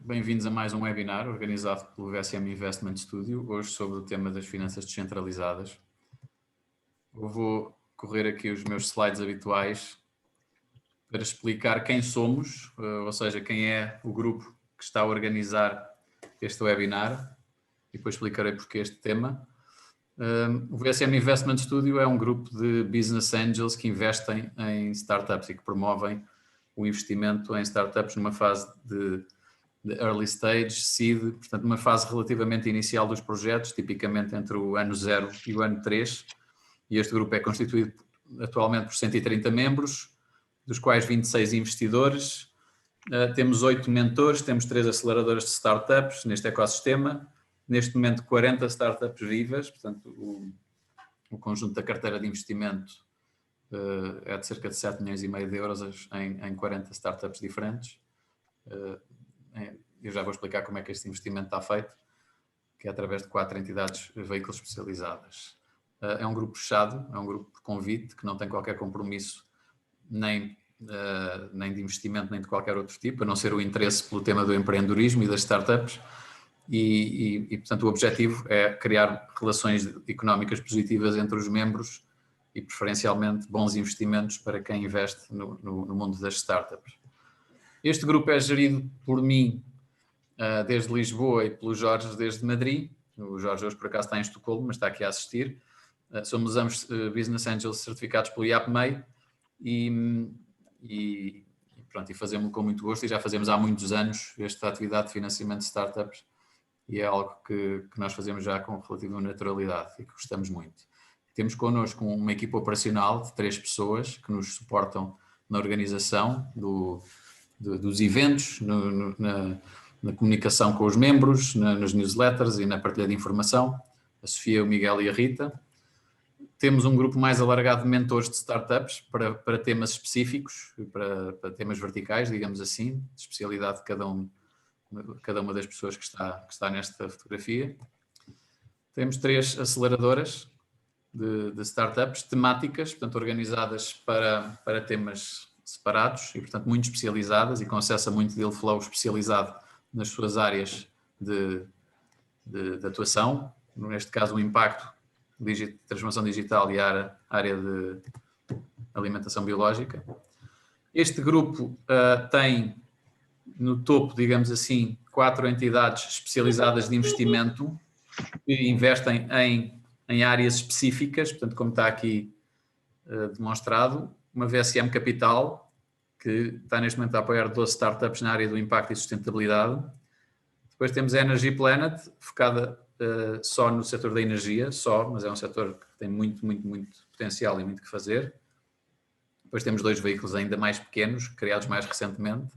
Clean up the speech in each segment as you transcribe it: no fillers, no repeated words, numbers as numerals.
bem-vindos a mais um webinar organizado pelo VSM Investment Studio, hoje sobre o tema das finanças descentralizadas. Eu vou correr aqui os meus slides habituais para explicar quem somos, ou seja, quem é o grupo que está a organizar este webinar, e depois explicarei porque este tema. O VSM Investment Studio é um grupo de business angels que investem em startups e que promovem o investimento em startups numa fase de early stage, seed, portanto uma fase relativamente inicial dos projetos, tipicamente entre o ano 0 e o ano 3, e este grupo é constituído atualmente por 130 membros, dos quais 26 investidores, temos 8 mentores, temos 3 aceleradoras de startups neste ecossistema, neste momento 40 startups vivas, portanto o conjunto da carteira de investimento é de cerca de 7,5 milhões de euros em 40 startups diferentes. Eu já vou explicar como é que este investimento está feito, que é através de 4 entidades veículos especializadas. É um grupo fechado, é um grupo de convite, que não tem qualquer compromisso nem de investimento, nem de qualquer outro tipo, a não ser o interesse pelo tema do empreendedorismo e das startups. Portanto, o objetivo é criar relações económicas positivas entre os membros e, preferencialmente, bons investimentos para quem investe no mundo das startups. Este grupo é gerido por mim desde Lisboa e pelo Jorge desde Madrid. O Jorge hoje, por acaso, está em Estocolmo, mas está aqui a assistir. Somos ambos Business Angels certificados pelo IAPMEI e fazemos-lo com muito gosto e já fazemos há muitos anos esta atividade de financiamento de startups e é algo que nós fazemos já com relativa naturalidade e que gostamos muito. Temos connosco uma equipa operacional de 3 pessoas que nos suportam na organização dos eventos, na comunicação com os membros, nas newsletters e na partilha de informação, a Sofia, o Miguel e a Rita. Temos um grupo mais alargado de mentores de startups para temas específicos, para temas verticais, digamos assim, de especialidade de cada uma das pessoas que está nesta fotografia. Temos 3 aceleradoras de startups temáticas, portanto, organizadas para temas separados e, portanto, muito especializadas e com acesso a muito deal flow especializado nas suas áreas de atuação, neste caso o impacto, transformação digital e a área de alimentação biológica. Este grupo tem no topo, digamos assim, 4 entidades especializadas de investimento que investem em áreas específicas, portanto, como está aqui demonstrado, uma VSM Capital, que está neste momento a apoiar 12 startups na área do impacto e sustentabilidade. Depois temos a Energy Planet, focada só no setor da energia, mas é um setor que tem muito potencial e muito que fazer. Depois temos 2 veículos ainda mais pequenos, criados mais recentemente,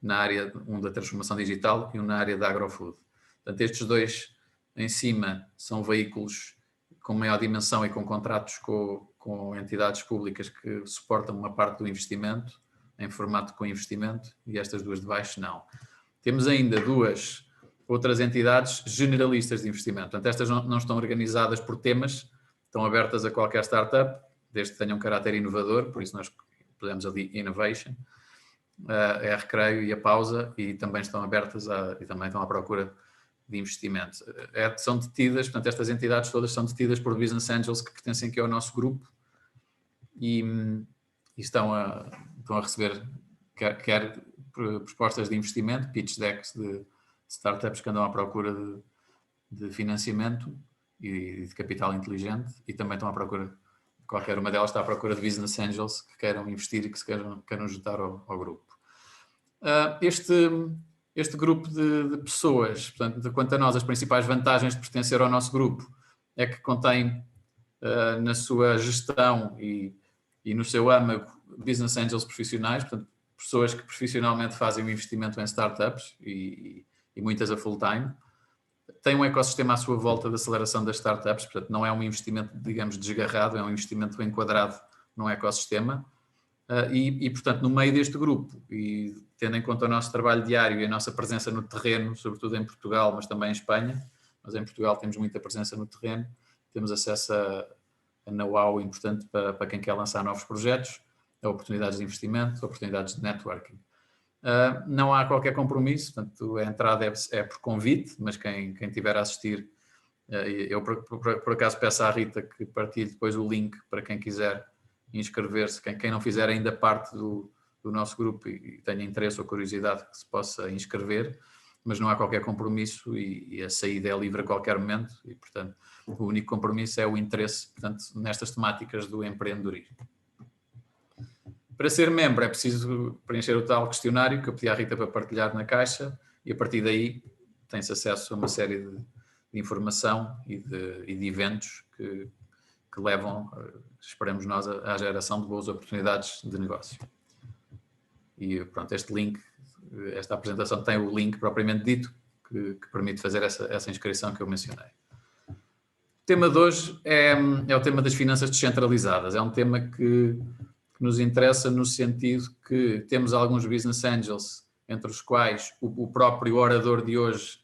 na área, um da transformação digital e um na área da agrofood. Portanto, estes 2 em cima são veículos com maior dimensão e com contratos com entidades públicas que suportam uma parte do investimento, em formato com investimento, e estas 2 de baixo não. Temos ainda 2 outras entidades generalistas de investimento. Portanto, estas não estão organizadas por temas, estão abertas a qualquer startup, desde que tenham um caráter inovador, por isso nós pusemos ali Innovation, a Recreio e a Pausa, e também estão abertas e também estão à procura de investimento. São detidas, portanto, estas entidades todas são detidas por Business Angels que pertencem aqui ao nosso grupo e estão a receber quer propostas de investimento, pitch decks de startups que andam à procura de financiamento e de capital inteligente, e também estão à procura, qualquer uma delas está à procura de Business Angels que queiram investir e que se queiram juntar ao grupo. Este grupo de pessoas, portanto, quanto a nós, as principais vantagens de pertencer ao nosso grupo é que contém na sua gestão e no seu âmago Business Angels profissionais, portanto, pessoas que profissionalmente fazem o investimento em startups e muitas a full time. Tem um ecossistema à sua volta de aceleração das startups, portanto, não é um investimento, digamos, desgarrado, é um investimento enquadrado num ecossistema. Portanto, no meio deste grupo, e tendo em conta o nosso trabalho diário e a nossa presença no terreno, sobretudo em Portugal, mas também em Espanha, mas em Portugal temos muita presença no terreno, temos acesso a know-how importante para quem quer lançar novos projetos, a oportunidades de investimento, a oportunidades de networking. Não há qualquer compromisso, portanto a entrada é por convite, mas quem tiver a assistir, eu por acaso peço à Rita que partilhe depois o link para quem quiser inscrever-se, quem não fizer ainda parte do nosso grupo e tenha interesse ou curiosidade que se possa inscrever, mas não há qualquer compromisso e a saída é livre a qualquer momento e, portanto, o único compromisso é o interesse, portanto, nestas temáticas do empreendedorismo. Para ser membro é preciso preencher o tal questionário que eu pedi à Rita para partilhar na caixa e a partir daí tem-se acesso a uma série de informação e de eventos que levam, esperamos nós, à geração de boas oportunidades de negócio. E pronto, este link, esta apresentação tem o link propriamente dito que permite fazer essa inscrição que eu mencionei. O tema de hoje é o tema das finanças descentralizadas. É um tema que nos interessa no sentido que temos alguns business angels, entre os quais o próprio orador de hoje,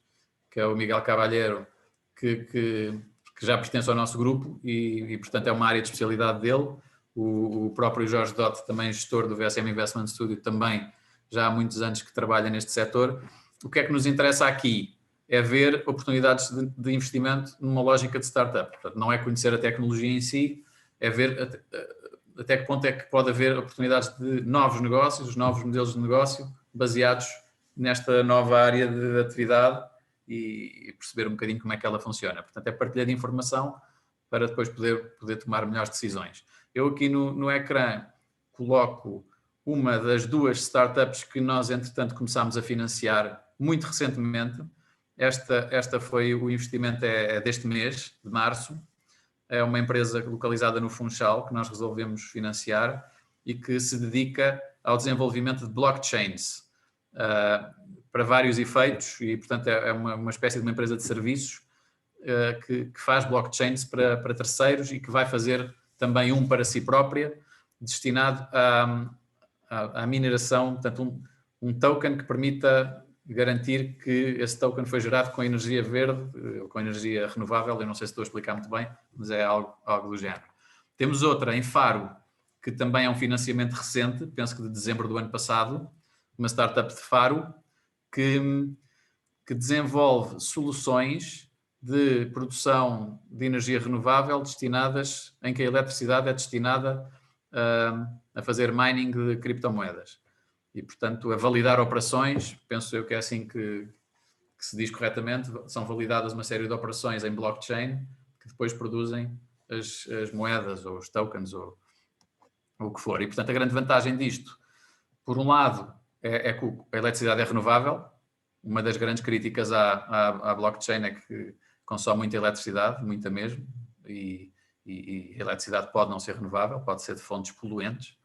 que é o Miguel Cavalheiro, que já pertence ao nosso grupo e, portanto, é uma área de especialidade dele. O próprio Jorge Dott, também gestor do VSM Investment Studio, também já há muitos anos que trabalha neste setor. O que é que nos interessa aqui? É ver oportunidades de investimento numa lógica de startup. Portanto, não é conhecer a tecnologia em si, é ver até que ponto é que pode haver oportunidades de novos negócios, novos modelos de negócio baseados nesta nova área de atividade e perceber um bocadinho como é que ela funciona. Portanto, é partilha de informação para depois poder tomar melhores decisões. Eu aqui no ecrã coloco uma das duas startups que nós, entretanto, começámos a financiar muito recentemente. Esta foi o investimento deste mês, de março. É uma empresa localizada no Funchal que nós resolvemos financiar e que se dedica ao desenvolvimento de blockchains para vários efeitos e, portanto, é uma espécie de uma empresa de serviços que faz blockchains para terceiros e que vai fazer também um para si própria, destinado à mineração, portanto, um token que permita garantir que esse token foi gerado com energia verde, ou com energia renovável, eu não sei se estou a explicar muito bem, mas é algo do género. Temos outra em Faro, que também é um financiamento recente, penso que de dezembro do ano passado, uma startup de Faro, que desenvolve soluções de produção de energia renovável em que a eletricidade é destinada a fazer mining de criptomoedas. E, portanto, a validar operações, penso eu que é assim que se diz corretamente, são validadas uma série de operações em blockchain que depois produzem as moedas ou os tokens ou o que for. E, portanto, a grande vantagem disto, por um lado, é que a eletricidade é renovável. Uma das grandes críticas à blockchain é que consome muita eletricidade, muita mesmo, e a eletricidade pode não ser renovável, pode ser de fontes poluentes,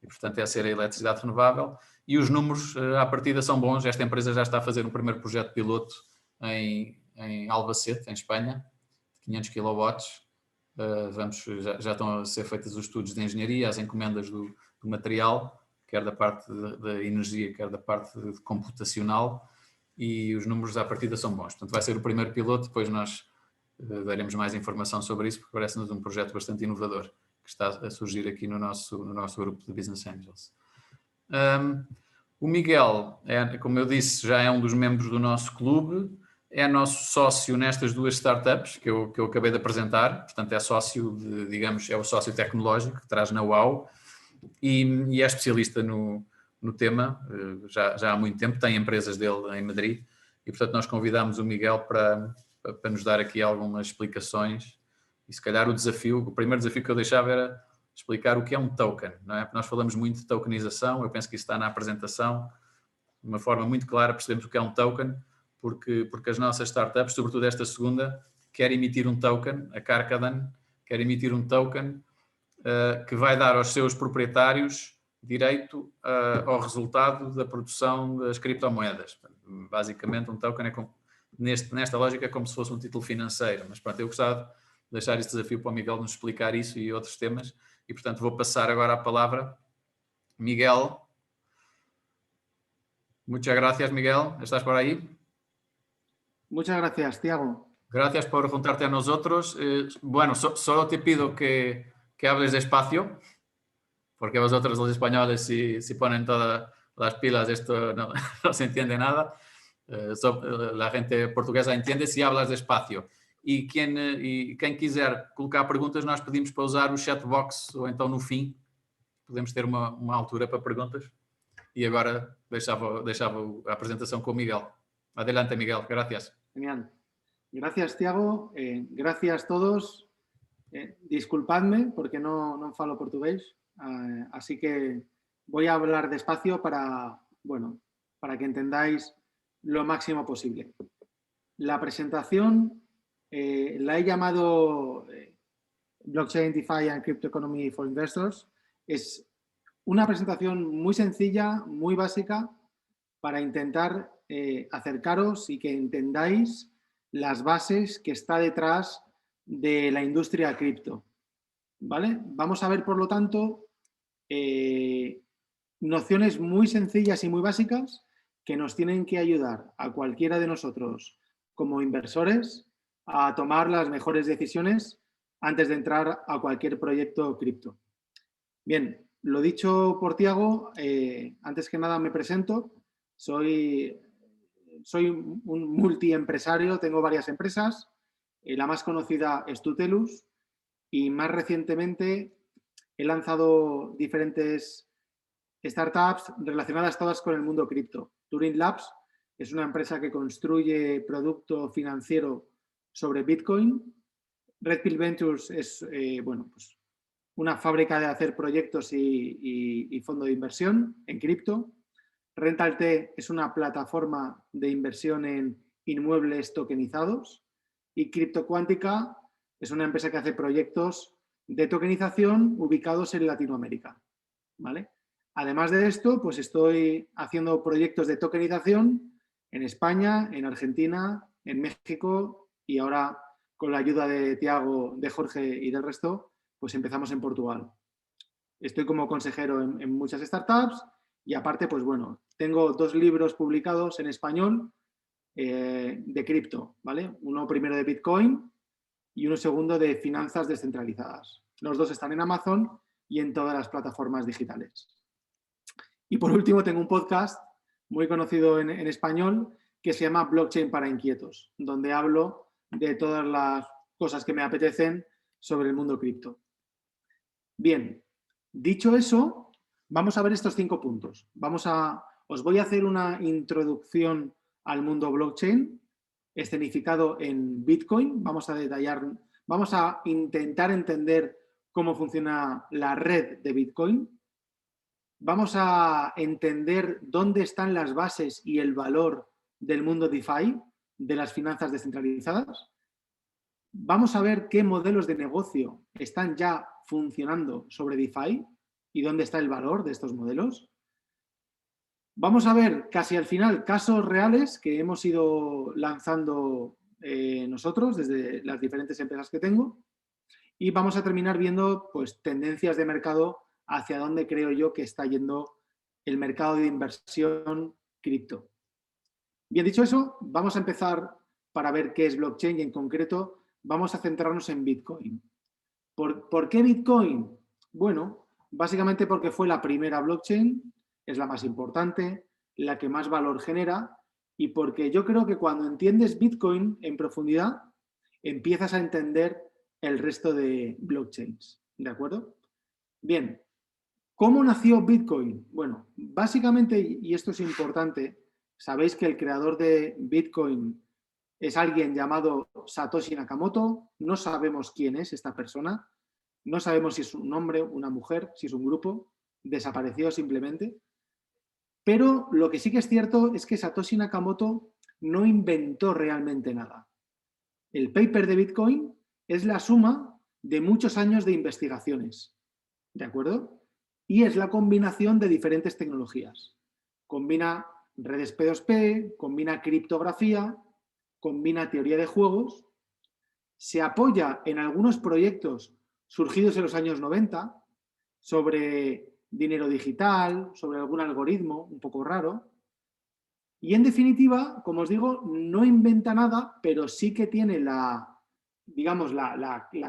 e, portanto, é ser a eletricidade renovável. E os números, à partida, são bons. Esta empresa já está a fazer um primeiro projeto piloto em Albacete, em Espanha, de 500 kW. Já estão a ser feitos os estudos de engenharia, as encomendas do material, quer da parte da energia, quer da parte computacional, e os números à partida são bons. Portanto, vai ser o primeiro piloto, depois nós daremos mais informação sobre isso, porque parece-nos um projeto bastante inovador, que está a surgir aqui no nosso grupo de Business Angels. O Miguel, como eu disse, já é um dos membros do nosso clube, é nosso sócio nestas duas startups que eu acabei de apresentar, portanto é sócio, digamos, é o sócio tecnológico que traz know-how e é especialista no tema, já há muito tempo, tem empresas dele em Madrid e, portanto, nós convidámos o Miguel para nos dar aqui algumas explicações e, se calhar, o primeiro desafio que eu deixava era explicar o que é um token, não é? Porque nós falamos muito de tokenização, eu penso que isso está na apresentação, de uma forma muito clara percebemos o que é um token, porque as nossas startups, sobretudo esta segunda, quer emitir um token, a Carcadan quer emitir um token que vai dar aos seus proprietários direito ao resultado da produção das criptomoedas. Basicamente, um token nesta lógica é como se fosse um título financeiro, mas pronto, eu gostava de deixar este desafio para o Miguel nos explicar isso e outros temas. E, portanto, vou passar agora a palavra. Miguel. Muchas gracias, Miguel. ¿Estás por ahí? Muchas gracias, Tiago. Gracias por juntarte a nosotros. Bueno, solo te pido que hables despacio, porque vosotros los españoles si ponen toda las pilas, esto no, no se entiende nada. La gente portuguesa entende se hablas despacio. E quem quiser colocar perguntas, nós pedimos para usar o chatbox ou então no fim. Podemos ter uma altura para perguntas. E agora deixava a apresentação com o Miguel. Adelante, Miguel. Gracias. Genial. Gracias, Tiago. Gracias a todos. Disculpadme porque no falo portugués. Así que voy a hablar despacio para que entendáis lo máximo posible. La presentación la he llamado Blockchain, DeFi and Crypto Economy for Investors. Es una presentación muy sencilla, muy básica, para intentar acercaros y que entendáis las bases que está detrás de la industria cripto. ¿Vale? Vamos a ver, por lo tanto, nociones muy sencillas y muy básicas que nos tienen que ayudar a cualquiera de nosotros como inversores a tomar las mejores decisiones antes de entrar a cualquier proyecto cripto. Bien, lo dicho por Tiago, antes que nada me presento. Soy un multiempresario, tengo varias empresas. La más conocida es Tutelus y más recientemente he lanzado diferentes startups relacionadas todas con el mundo cripto. Turing Labs es una empresa que construye producto financiero sobre Bitcoin. Red Pill Ventures es una fábrica de hacer proyectos y fondo de inversión en cripto. RentalT es una plataforma de inversión en inmuebles tokenizados. Y CryptoQuantica es una empresa que hace proyectos de tokenización ubicados en Latinoamérica. ¿Vale? Además de esto, pues estoy haciendo proyectos de tokenización en España, en Argentina, en México y ahora, con la ayuda de Tiago, de Jorge y del resto, pues empezamos en Portugal. Estoy como consejero en muchas startups y aparte, pues bueno, tengo 2 libros publicados en español de cripto, ¿vale? Uno primero de Bitcoin y uno segundo de finanzas descentralizadas. Los 2 están en Amazon y en todas las plataformas digitales. Y por último tengo un podcast muy conocido en español que se llama Blockchain para Inquietos, donde hablo de todas las cosas que me apetecen sobre el mundo cripto. Bien, dicho eso, vamos a ver estos 5 puntos. Os voy a hacer una introducción al mundo blockchain, escenificado en Bitcoin. Vamos a intentar entender cómo funciona la red de Bitcoin. Vamos a entender dónde están las bases y el valor del mundo DeFi, de las finanzas descentralizadas. Vamos a ver qué modelos de negocio están ya funcionando sobre DeFi y dónde está el valor de estos modelos. Vamos a ver casi al final casos reales que hemos ido lanzando nosotros desde las diferentes empresas que tengo y vamos a terminar viendo pues tendencias de mercado hacia dónde creo yo que está yendo el mercado de inversión cripto. Bien, dicho eso, vamos a empezar para ver qué es blockchain y en concreto vamos a centrarnos en Bitcoin. ¿Por qué Bitcoin? Bueno, básicamente porque fue la primera blockchain, es la más importante, la que más valor genera y porque yo creo que cuando entiendes Bitcoin en profundidad, empiezas a entender el resto de blockchains. ¿De acuerdo? Bien, ¿cómo nació Bitcoin? Bueno, básicamente, y esto es importante, sabéis que el creador de Bitcoin es alguien llamado Satoshi Nakamoto. No sabemos quién es esta persona. No sabemos si es un hombre, una mujer, si es un grupo. Desapareció simplemente. Pero lo que sí que es cierto es que Satoshi Nakamoto no inventó realmente nada. El paper de Bitcoin es la suma de muchos años de investigaciones. ¿De acuerdo? Y es la combinación de diferentes tecnologías. Combina redes P2P, combina criptografía, combina teoría de juegos, se apoya en algunos proyectos surgidos en los años 90 sobre dinero digital, sobre algún algoritmo un poco raro y en definitiva, como os digo, no inventa nada, pero sí que tiene la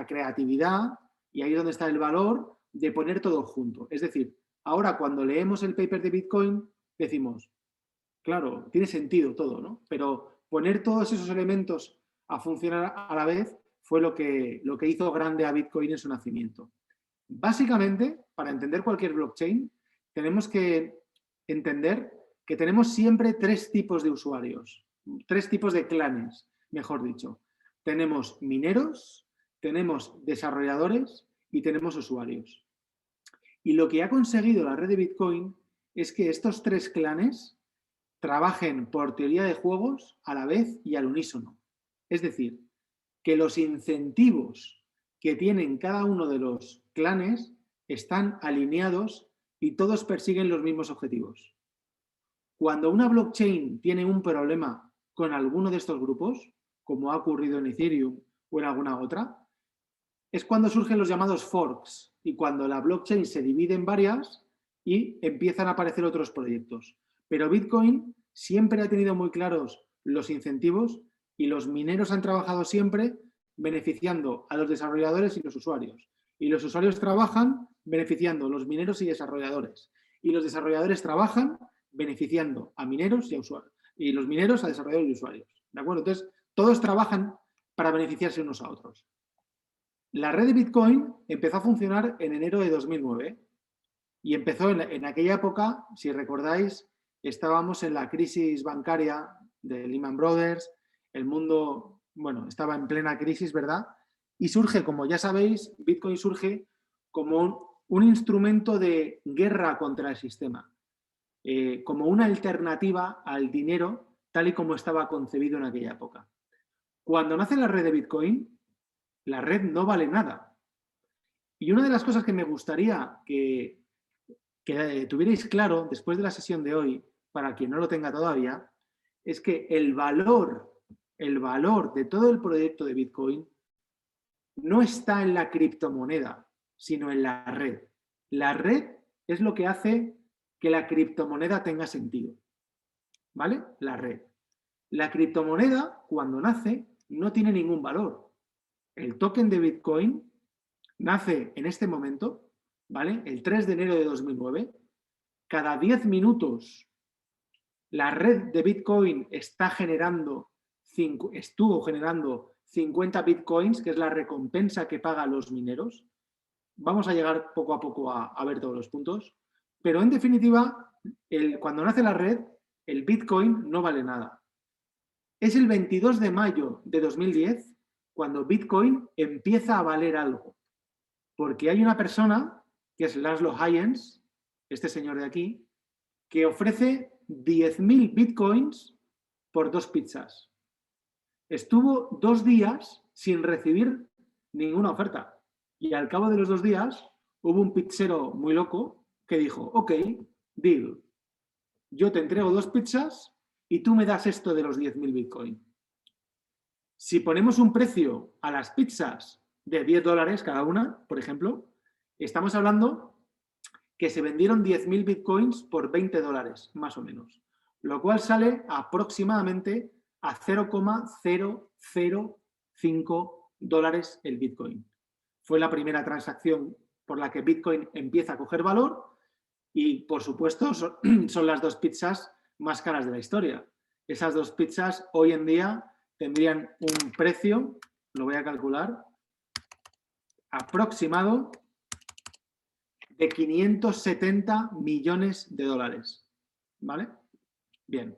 creatividad y ahí es donde está el valor de poner todo junto. Es decir, ahora cuando leemos el paper de Bitcoin decimos, claro, tiene sentido todo, ¿no? Pero poner todos esos elementos a funcionar a la vez fue lo que hizo grande a Bitcoin en su nacimiento. Básicamente, para entender cualquier blockchain, tenemos que entender que tenemos siempre tres tipos de usuarios, tres tipos de clanes, mejor dicho. Tenemos mineros, tenemos desarrolladores y tenemos usuarios. Y lo que ha conseguido la red de Bitcoin es que estos tres clanes trabajen por teoría de juegos a la vez y al unísono. Es decir, que los incentivos que tienen cada uno de los clanes están alineados y todos persiguen los mismos objetivos. Cuando una blockchain tiene un problema con alguno de estos grupos, como ha ocurrido en Ethereum o en alguna otra, es cuando surgen los llamados forks y cuando la blockchain se divide en varias y empiezan a aparecer otros proyectos. Pero Bitcoin siempre ha tenido muy claros los incentivos y los mineros han trabajado siempre beneficiando a los desarrolladores y los usuarios. Y los usuarios trabajan beneficiando a los mineros y desarrolladores. Y los desarrolladores trabajan beneficiando a mineros y a usuarios. Y los mineros a desarrolladores y usuarios. ¿De acuerdo? Entonces, todos trabajan para beneficiarse unos a otros. La red de Bitcoin empezó a funcionar en enero de 2009 y empezó en aquella época, si recordáis, estábamos en la crisis bancaria de Lehman Brothers, el mundo, bueno, estaba en plena crisis, ¿verdad? Y surge, como ya sabéis, Bitcoin surge como un instrumento de guerra contra el sistema, como una alternativa al dinero tal y como estaba concebido en aquella época. Cuando nace la red de Bitcoin, la red no vale nada. Y una de las cosas que me gustaría que tuvierais claro después de la sesión de hoy, para quien no lo tenga todavía, es que el valor de todo el proyecto de Bitcoin no está en la criptomoneda, sino en la red. La red es lo que hace que la criptomoneda tenga sentido. ¿Vale? La red. La criptomoneda, cuando nace, no tiene ningún valor. El token de Bitcoin nace en este momento, ¿vale? El 3 de enero de 2009. Cada 10 minutos la red de Bitcoin estuvo generando 50 Bitcoins, que es la recompensa que pagan los mineros. Vamos a llegar poco a poco a ver todos los puntos. Pero en definitiva, cuando nace la red, el Bitcoin no vale nada. Es el 22 de mayo de 2010 cuando Bitcoin empieza a valer algo. Porque hay una persona, que es Laszlo Hayens, este señor de aquí, que ofrece 10.000 Bitcoins por 2 pizzas. Estuvo 2 días sin recibir ninguna oferta. Y al cabo de los 2 días hubo un pizzero muy loco que dijo, ok, deal, yo te entrego 2 pizzas y tú me das esto de los 10.000 Bitcoin. Si ponemos un precio a las pizzas de $10 cada una, por ejemplo, estamos hablando que se vendieron 10.000 Bitcoins por $20, más o menos, lo cual sale aproximadamente a $0,005 el Bitcoin. Fue la primera transacción por la que Bitcoin empieza a coger valor y, por supuesto, son las 2 pizzas más caras de la historia. Esas 2 pizzas hoy en día tendrían un precio, lo voy a calcular, aproximado de $570 millones. ¿Vale? Bien.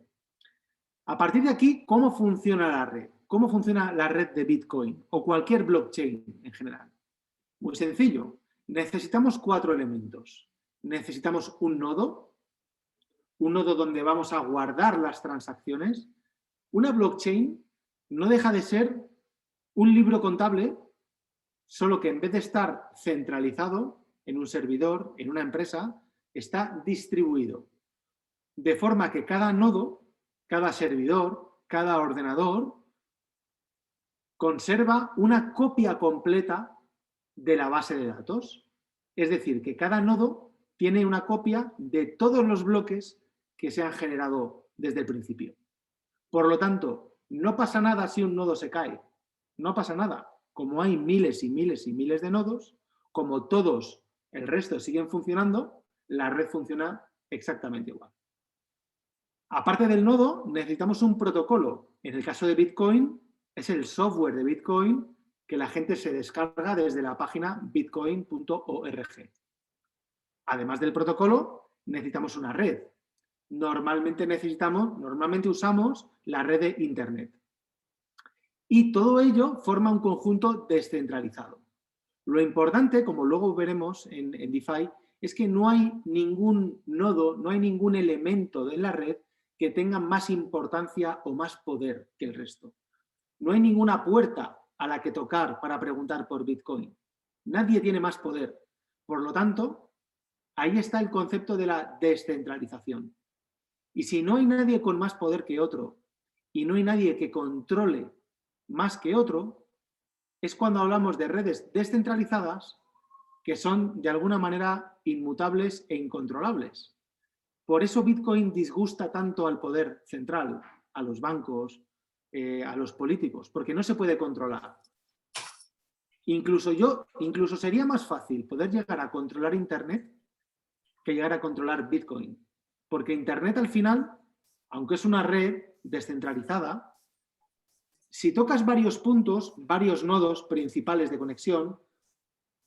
A partir de aquí, ¿cómo funciona la red? ¿Cómo funciona la red de Bitcoin o cualquier blockchain en general? Muy sencillo. Necesitamos 4 elementos. Necesitamos un nodo donde vamos a guardar las transacciones. Una blockchain no deja de ser un libro contable, solo que en vez de estar centralizado en un servidor, en una empresa, está distribuido. De forma que cada nodo, cada servidor, cada ordenador conserva una copia completa de la base de datos. Es decir, que cada nodo tiene una copia de todos los bloques que se han generado desde el principio. Por lo tanto, no pasa nada si un nodo se cae. No pasa nada. Como hay miles y miles y miles de nodos, como todos el resto siguen funcionando, la red funciona exactamente igual. Aparte del nodo, necesitamos un protocolo. En el caso de Bitcoin, es el software de Bitcoin que la gente se descarga desde la página bitcoin.org. Además del protocolo, necesitamos una red. Normalmente usamos la red de Internet. Y todo ello forma un conjunto descentralizado. Lo importante, como luego veremos en DeFi, es que no hay ningún nodo, no hay ningún elemento de la red que tenga más importancia o más poder que el resto. No hay ninguna puerta a la que tocar para preguntar por Bitcoin. Nadie tiene más poder. Por lo tanto, ahí está el concepto de la descentralización. Y si no hay nadie con más poder que otro y no hay nadie que controle más que otro, es cuando hablamos de redes descentralizadas que son de alguna manera inmutables e incontrolables. Por eso Bitcoin disgusta tanto al poder central, a los bancos, a los políticos, porque no se puede controlar. Incluso sería más fácil poder llegar a controlar Internet que llegar a controlar Bitcoin. Porque Internet al final, aunque es una red descentralizada, si tocas varios puntos, varios nodos principales de conexión,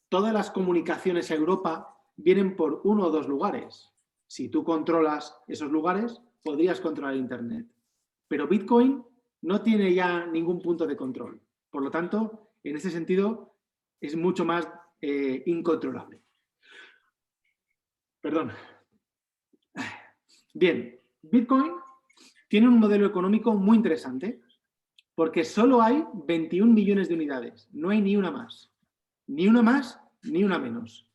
todas las comunicaciones a Europa vienen por uno o dos lugares. Si tú controlas esos lugares, podrías controlar Internet. Pero Bitcoin no tiene ya ningún punto de control. Por lo tanto, en ese sentido, es mucho más incontrolable. Perdón. Bien, Bitcoin tiene un modelo económico muy interesante porque solo hay 21 millones de unidades. No hay ni una más. Ni una más, ni una menos.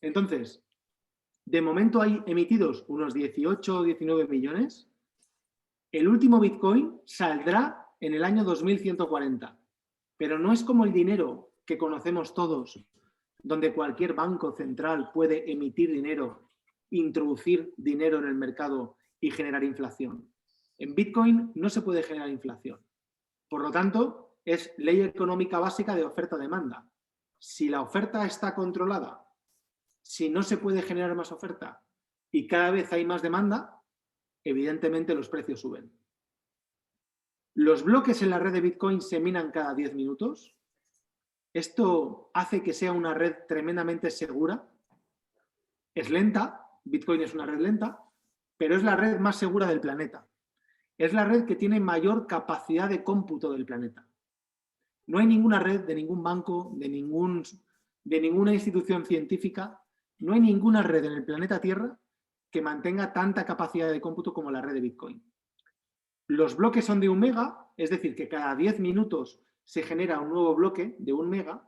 Entonces, de momento hay emitidos unos 18 o 19 millones. El último Bitcoin saldrá en el año 2140. Pero no es como el dinero que conocemos todos, donde cualquier banco central puede emitir dinero, introducir dinero en el mercado y generar inflación. En Bitcoin no se puede generar inflación. Por lo tanto, es ley económica básica de oferta-demanda. Si la oferta está controlada, si no se puede generar más oferta y cada vez hay más demanda, evidentemente los precios suben. Los bloques en la red de Bitcoin se minan cada 10 minutos. Esto hace que sea una red tremendamente segura. Es lenta, Bitcoin es una red lenta, pero es la red más segura del planeta. Es la red que tiene mayor capacidad de cómputo del planeta. No hay ninguna red de ningún banco, de ninguna institución científica, no hay ninguna red en el planeta Tierra que mantenga tanta capacidad de cómputo como la red de Bitcoin. Los bloques son de 1 mega, es decir, que cada 10 minutos se genera un nuevo bloque de 1 mega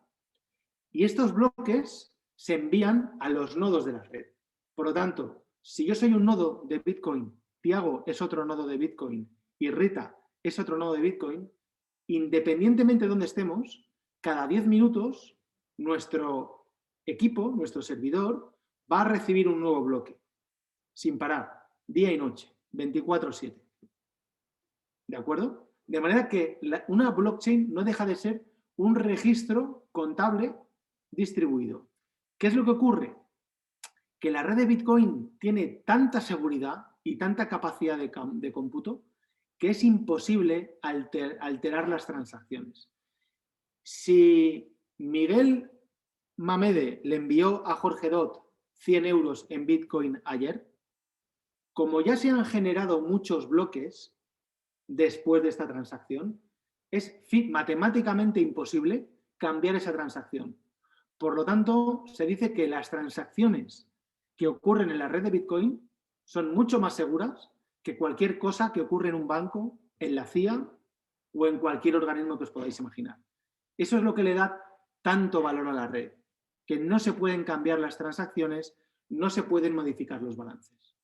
y estos bloques se envían a los nodos de la red. Por lo tanto, si yo soy un nodo de Bitcoin, Tiago es otro nodo de Bitcoin y Rita es otro nodo de Bitcoin, independientemente de dónde estemos, cada 10 minutos nuestro equipo, nuestro servidor, va a recibir un nuevo bloque, sin parar, día y noche, 24/7. ¿De acuerdo? De manera que una blockchain no deja de ser un registro contable distribuido. ¿Qué es lo que ocurre? Que la red de Bitcoin tiene tanta seguridad y tanta capacidad de cómputo que es imposible alterar las transacciones. Si Miguel Mamede le envió a Jorge Dot 100 euros en Bitcoin ayer, como ya se han generado muchos bloques después de esta transacción, es matemáticamente imposible cambiar esa transacción. Por lo tanto, se dice que las transacciones que ocurren en la red de Bitcoin son mucho más seguras que cualquier cosa que ocurre en un banco, en la CIA o en cualquier organismo que os podáis imaginar. Eso es lo que le da tanto valor a la red, que no se pueden cambiar las transacciones, no se pueden modificar los balances.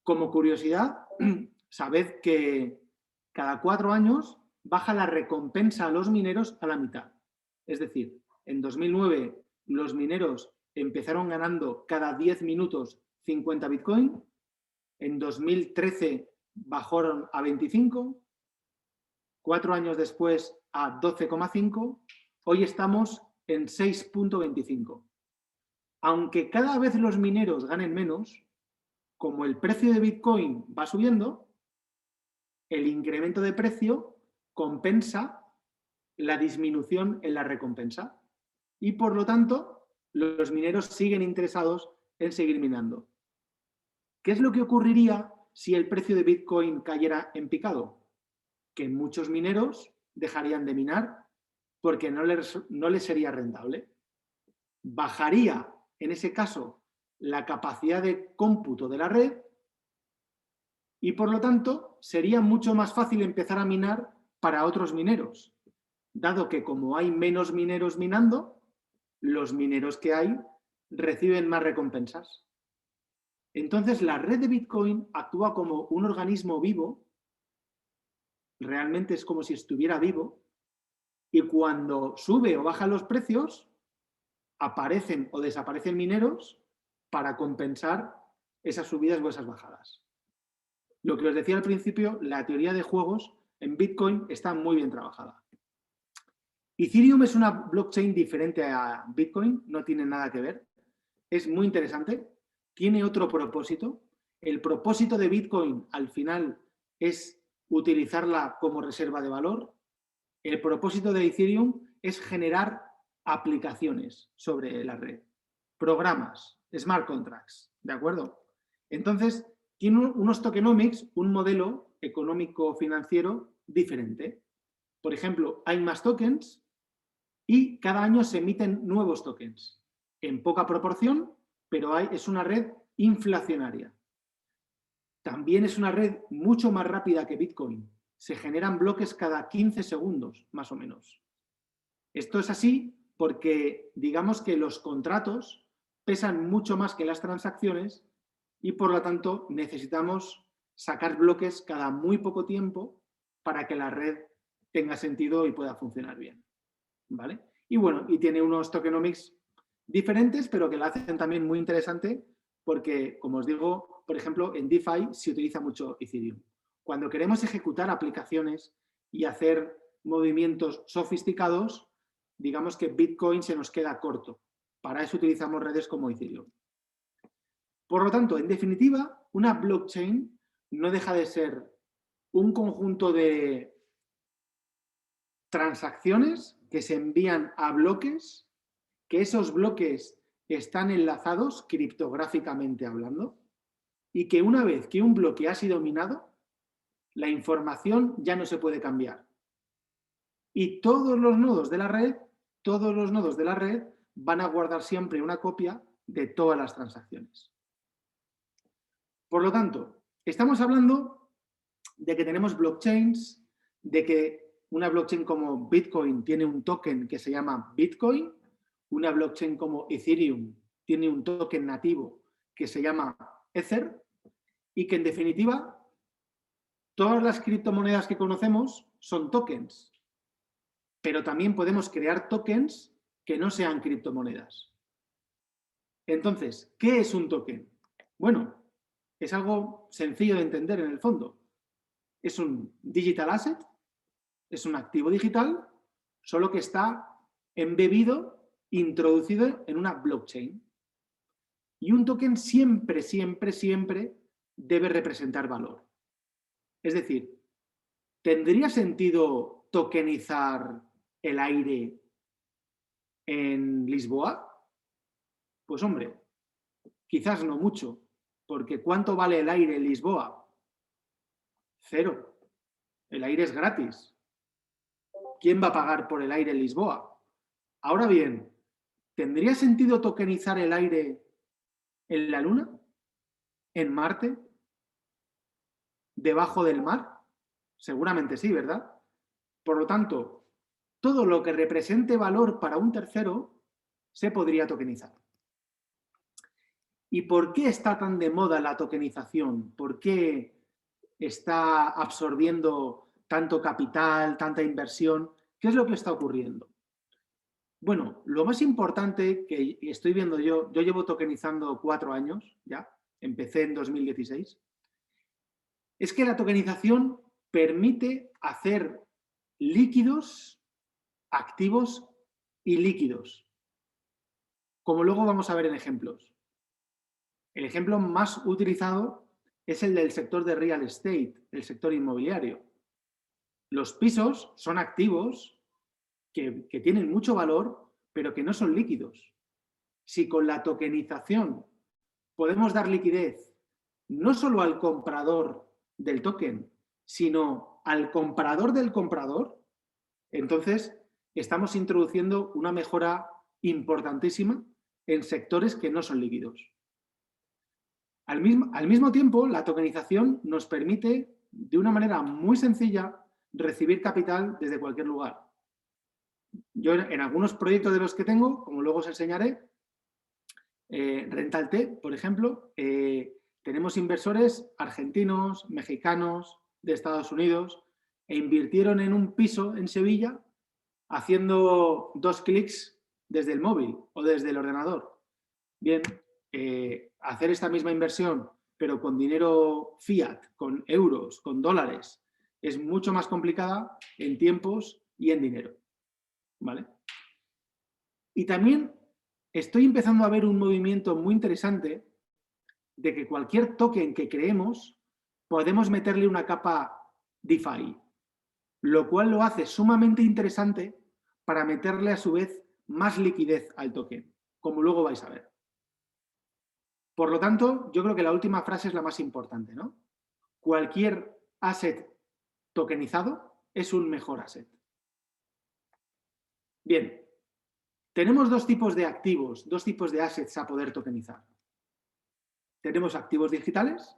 Como curiosidad, sabed que cada 4 años baja la recompensa a los mineros a la mitad. Es decir, en 2009 los mineros empezaron ganando cada 10 minutos 50 Bitcoin, en 2013 bajaron a 25, 4 años después a 12,5, hoy estamos en 6,25. Aunque cada vez los mineros ganen menos, como el precio de Bitcoin va subiendo, el incremento de precio compensa la disminución en la recompensa. Y por lo tanto, los mineros siguen interesados en seguir minando. ¿Qué es lo que ocurriría si el precio de Bitcoin cayera en picado? Que muchos mineros dejarían de minar porque no les sería rentable. Bajaría, en ese caso, la capacidad de cómputo de la red y, por lo tanto, sería mucho más fácil empezar a minar para otros mineros, dado que como hay menos mineros minando, los mineros que hay reciben más recompensas. Entonces, la red de Bitcoin actúa como un organismo vivo, realmente es como si estuviera vivo, y cuando sube o bajan los precios, aparecen o desaparecen mineros para compensar esas subidas o esas bajadas. Lo que os decía al principio, la teoría de juegos en Bitcoin está muy bien trabajada. Ethereum es una blockchain diferente a Bitcoin, no tiene nada que ver. Es muy interesante, tiene otro propósito. El propósito de Bitcoin al final es utilizarla como reserva de valor. El propósito de Ethereum es generar aplicaciones sobre la red, programas, smart contracts, ¿de acuerdo? Entonces, tiene unos tokenomics, un modelo económico-financiero diferente. Por ejemplo, hay más tokens y cada año se emiten nuevos tokens, en poca proporción, pero es una red inflacionaria. También es una red mucho más rápida que Bitcoin. Se generan bloques cada 15 segundos, más o menos. Esto es así porque digamos que los contratos pesan mucho más que las transacciones y por lo tanto necesitamos sacar bloques cada muy poco tiempo para que la red tenga sentido y pueda funcionar bien. ¿Vale? Y bueno, y tiene unos tokenomics diferentes, pero que la hacen también muy interesante porque, como os digo, por ejemplo, en DeFi se utiliza mucho Ethereum. Cuando queremos ejecutar aplicaciones y hacer movimientos sofisticados, digamos que Bitcoin se nos queda corto. Para eso utilizamos redes como Ethereum. Por lo tanto, en definitiva, una blockchain no deja de ser un conjunto de transacciones que se envían a bloques, que esos bloques están enlazados criptográficamente hablando y que una vez que un bloque ha sido minado, la información ya no se puede cambiar. Y todos los nodos de la red van a guardar siempre una copia de todas las transacciones. Por lo tanto, estamos hablando de que tenemos blockchains, de que una blockchain como Bitcoin tiene un token que se llama Bitcoin, una blockchain como Ethereum tiene un token nativo que se llama Ether y que en definitiva todas las criptomonedas que conocemos son tokens, pero también podemos crear tokens que no sean criptomonedas. Entonces, ¿qué es un token? Bueno, es algo sencillo de entender en el fondo. Es un digital asset, es un activo digital, solo que está embebido, introducido en una blockchain. Y un token siempre, siempre, siempre debe representar valor. Es decir, ¿tendría sentido tokenizar el aire en Lisboa? Pues hombre, quizás no mucho, porque ¿cuánto vale el aire en Lisboa? 0. El aire es gratis. ¿Quién va a pagar por el aire en Lisboa? Ahora bien, ¿tendría sentido tokenizar el aire en la Luna? ¿En Marte? ¿Debajo del mar? Seguramente sí, ¿verdad? Por lo tanto, todo lo que represente valor para un tercero se podría tokenizar. ¿Y por qué está tan de moda la tokenización? ¿Por qué está absorbiendo tanto capital, tanta inversión? ¿Qué es lo que está ocurriendo? Bueno, lo más importante que estoy viendo yo llevo tokenizando 4 años ya, empecé en 2016, es que la tokenización permite hacer líquidos, activos y líquidos, como luego vamos a ver en ejemplos. El ejemplo más utilizado es el del sector de real estate, el sector inmobiliario. Los pisos son activos que tienen mucho valor, pero que no son líquidos. Si con la tokenización podemos dar liquidez no solo al comprador del token, sino al comprador del comprador, entonces estamos introduciendo una mejora importantísima en sectores que no son líquidos. Al mismo tiempo, la tokenización nos permite, de una manera muy sencilla, recibir capital desde cualquier lugar. Yo en algunos proyectos de los que tengo, como luego os enseñaré, Rental-T, por ejemplo, tenemos inversores argentinos, mexicanos, de Estados Unidos, e invirtieron en un piso en Sevilla haciendo 2 clics desde el móvil o desde el ordenador. Bien, hacer esta misma inversión, pero con dinero fiat, con euros, con dólares, es mucho más complicada en tiempos y en dinero. ¿Vale? Y también estoy empezando a ver un movimiento muy interesante de que cualquier token que creemos podemos meterle una capa DeFi, lo cual lo hace sumamente interesante para meterle a su vez más liquidez al token, como luego vais a ver. Por lo tanto, yo creo que la última frase es la más importante, ¿no? Cualquier asset tokenizado es un mejor asset. Bien, tenemos dos tipos de activos, dos tipos de assets a poder tokenizar. Tenemos activos digitales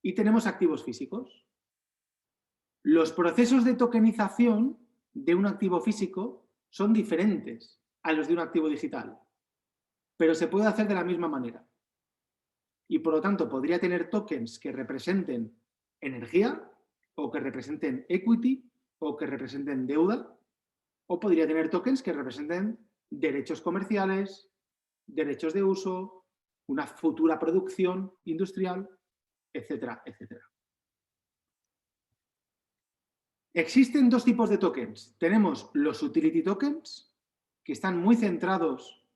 y tenemos activos físicos. Los procesos de tokenización de un activo físico son diferentes a los de un activo digital, pero se puede hacer de la misma manera. Y por lo tanto podría tener tokens que representen energía o que representen equity o que representen deuda, o podría tener tokens que representen derechos comerciales, derechos de uso, una futura producción industrial, etcétera, etcétera. Existen dos tipos de tokens. Tenemos los utility tokens, que están muy centrados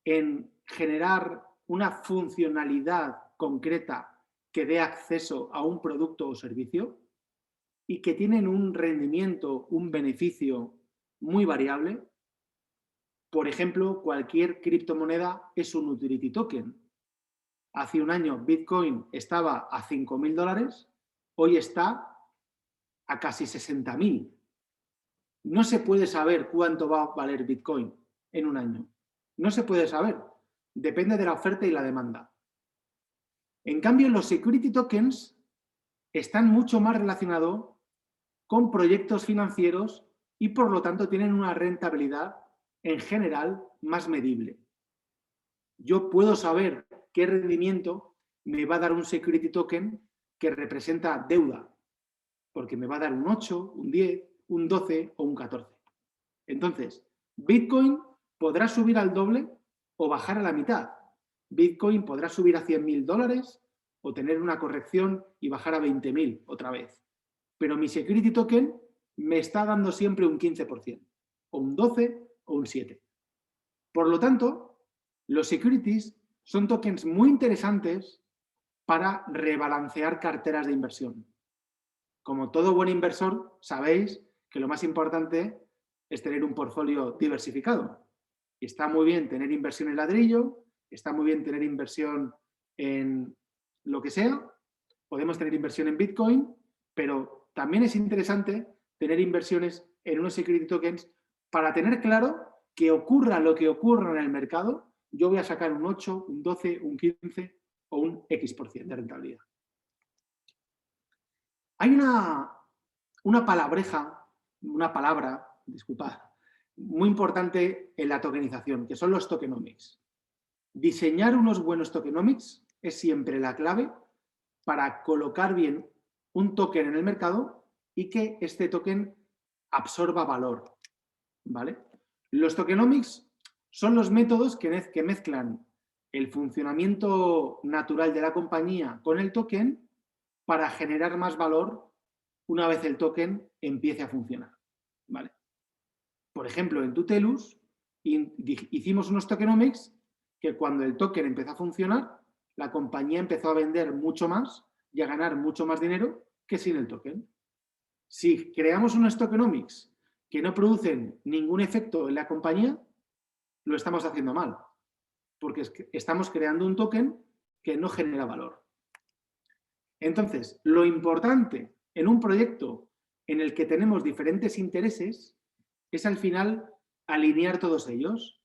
en generar una funcionalidad concreta que dé acceso a un producto o servicio y que tienen un rendimiento, un beneficio muy variable. Por ejemplo, cualquier criptomoneda es un utility token. Hace un año Bitcoin estaba a $5.000, hoy está a casi 60.000. No se puede saber cuánto va a valer Bitcoin en un año. No se puede saber. Depende de la oferta y la demanda. En cambio, los security tokens están mucho más relacionados con proyectos financieros y por lo tanto tienen una rentabilidad en general más medible. Yo puedo saber qué rendimiento me va a dar un security token que representa deuda, porque me va a dar un 8, un 10, un 12 o un 14. Entonces, Bitcoin podrá subir al doble o bajar a la mitad. Bitcoin podrá subir a $100.000 o tener una corrección y bajar a 20.000 otra vez. Pero mi security token me está dando siempre un 15%, o un 12 o un 7. Por lo tanto, los securities son tokens muy interesantes para rebalancear carteras de inversión. Como todo buen inversor, sabéis que lo más importante es tener un portfolio diversificado. Y está muy bien tener inversión en ladrillo, está muy bien tener inversión en lo que sea, podemos tener inversión en Bitcoin, pero también es interesante tener inversiones en unos security tokens para tener claro que ocurra lo que ocurra en el mercado, yo voy a sacar un 8, un 12, un 15 o un X% de rentabilidad. Hay una palabra, disculpad, muy importante en la tokenización, que son los tokenomics. Diseñar unos buenos tokenomics es siempre la clave para colocar bien un token en el mercado y que este token absorba valor, ¿vale? Los tokenomics son los métodos que mezclan el funcionamiento natural de la compañía con el token para generar más valor una vez el token empiece a funcionar, ¿vale? Por ejemplo, en Tutelus hicimos unos tokenomics que cuando el token empezó a funcionar, la compañía empezó a vender mucho más y a ganar mucho más dinero que sin el token. Si creamos unos tokenomics que no producen ningún efecto en la compañía, lo estamos haciendo mal, porque estamos creando un token que no genera valor. Entonces, lo importante en un proyecto en el que tenemos diferentes intereses es al final alinear todos ellos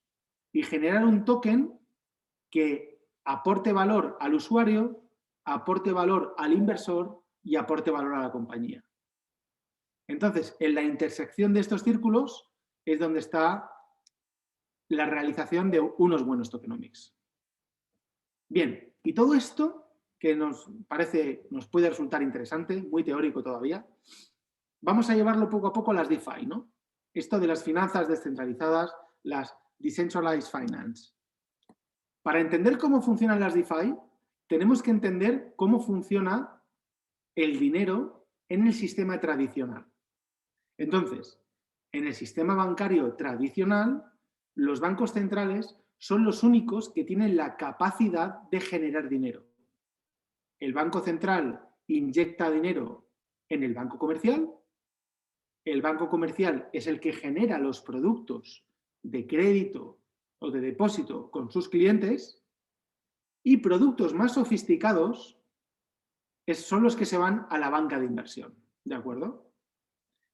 y generar un token que aporte valor al usuario, aporte valor al inversor y aporte valor a la compañía. Entonces, en la intersección de estos círculos es donde está la realización de unos buenos tokenomics. Bien, y todo esto que nos puede resultar interesante, muy teórico todavía, vamos a llevarlo poco a poco a las DeFi, ¿no? Esto de las finanzas descentralizadas, las Decentralized Finance. Para entender cómo funcionan las DeFi, tenemos que entender cómo funciona el dinero en el sistema tradicional. Entonces, en el sistema bancario tradicional, los bancos centrales son los únicos que tienen la capacidad de generar dinero. El Banco Central inyecta dinero en el banco comercial. El banco comercial es el que genera los productos de crédito o de depósito con sus clientes, y productos más sofisticados son los que se van a la banca de inversión. ¿De acuerdo?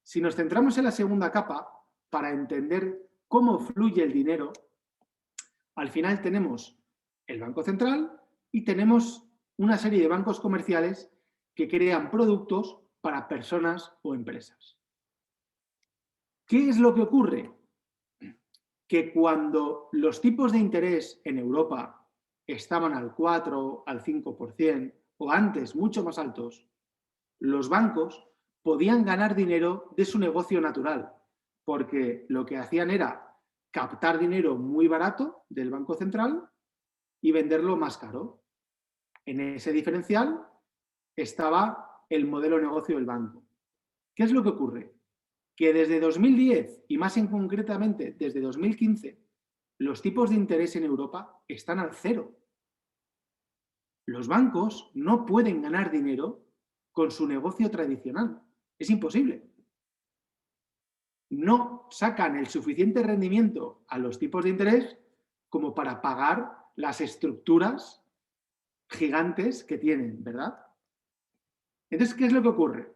Si nos centramos en la segunda capa, para entender cómo fluye el dinero, al final tenemos el Banco Central y tenemos una serie de bancos comerciales que crean productos para personas o empresas. ¿Qué es lo que ocurre? Que cuando los tipos de interés en Europa estaban al 4, al 5%, o antes mucho más altos, los bancos podían ganar dinero de su negocio natural, porque lo que hacían era captar dinero muy barato del Banco Central y venderlo más caro. En ese diferencial estaba el modelo de negocio del banco. ¿Qué es lo que ocurre? Que desde 2010 y más en concretamente desde 2015, los tipos de interés en Europa están al cero. Los bancos no pueden ganar dinero con su negocio tradicional. Es imposible. No sacan el suficiente rendimiento a los tipos de interés como para pagar las estructuras gigantes que tienen, ¿verdad? Entonces, ¿qué es lo que ocurre?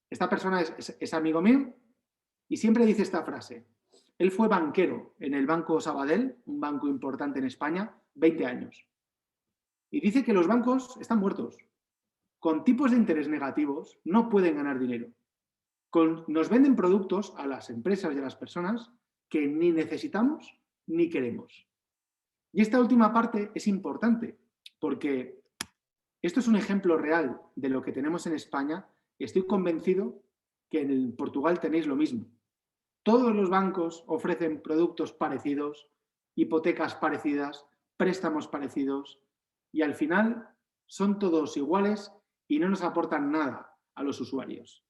Esta persona es amigo mío y siempre dice esta frase. Él fue banquero en el Banco Sabadell, un banco importante en España, 20 años. Y dice que los bancos están muertos. Con tipos de interés negativos no pueden ganar dinero. Nos venden productos a las empresas y a las personas que ni necesitamos ni queremos. Y esta última parte es importante porque esto es un ejemplo real de lo que tenemos en España y estoy convencido que en Portugal tenéis lo mismo. Todos los bancos ofrecen productos parecidos, hipotecas parecidas, préstamos parecidos y al final son todos iguales y no nos aportan nada a los usuarios.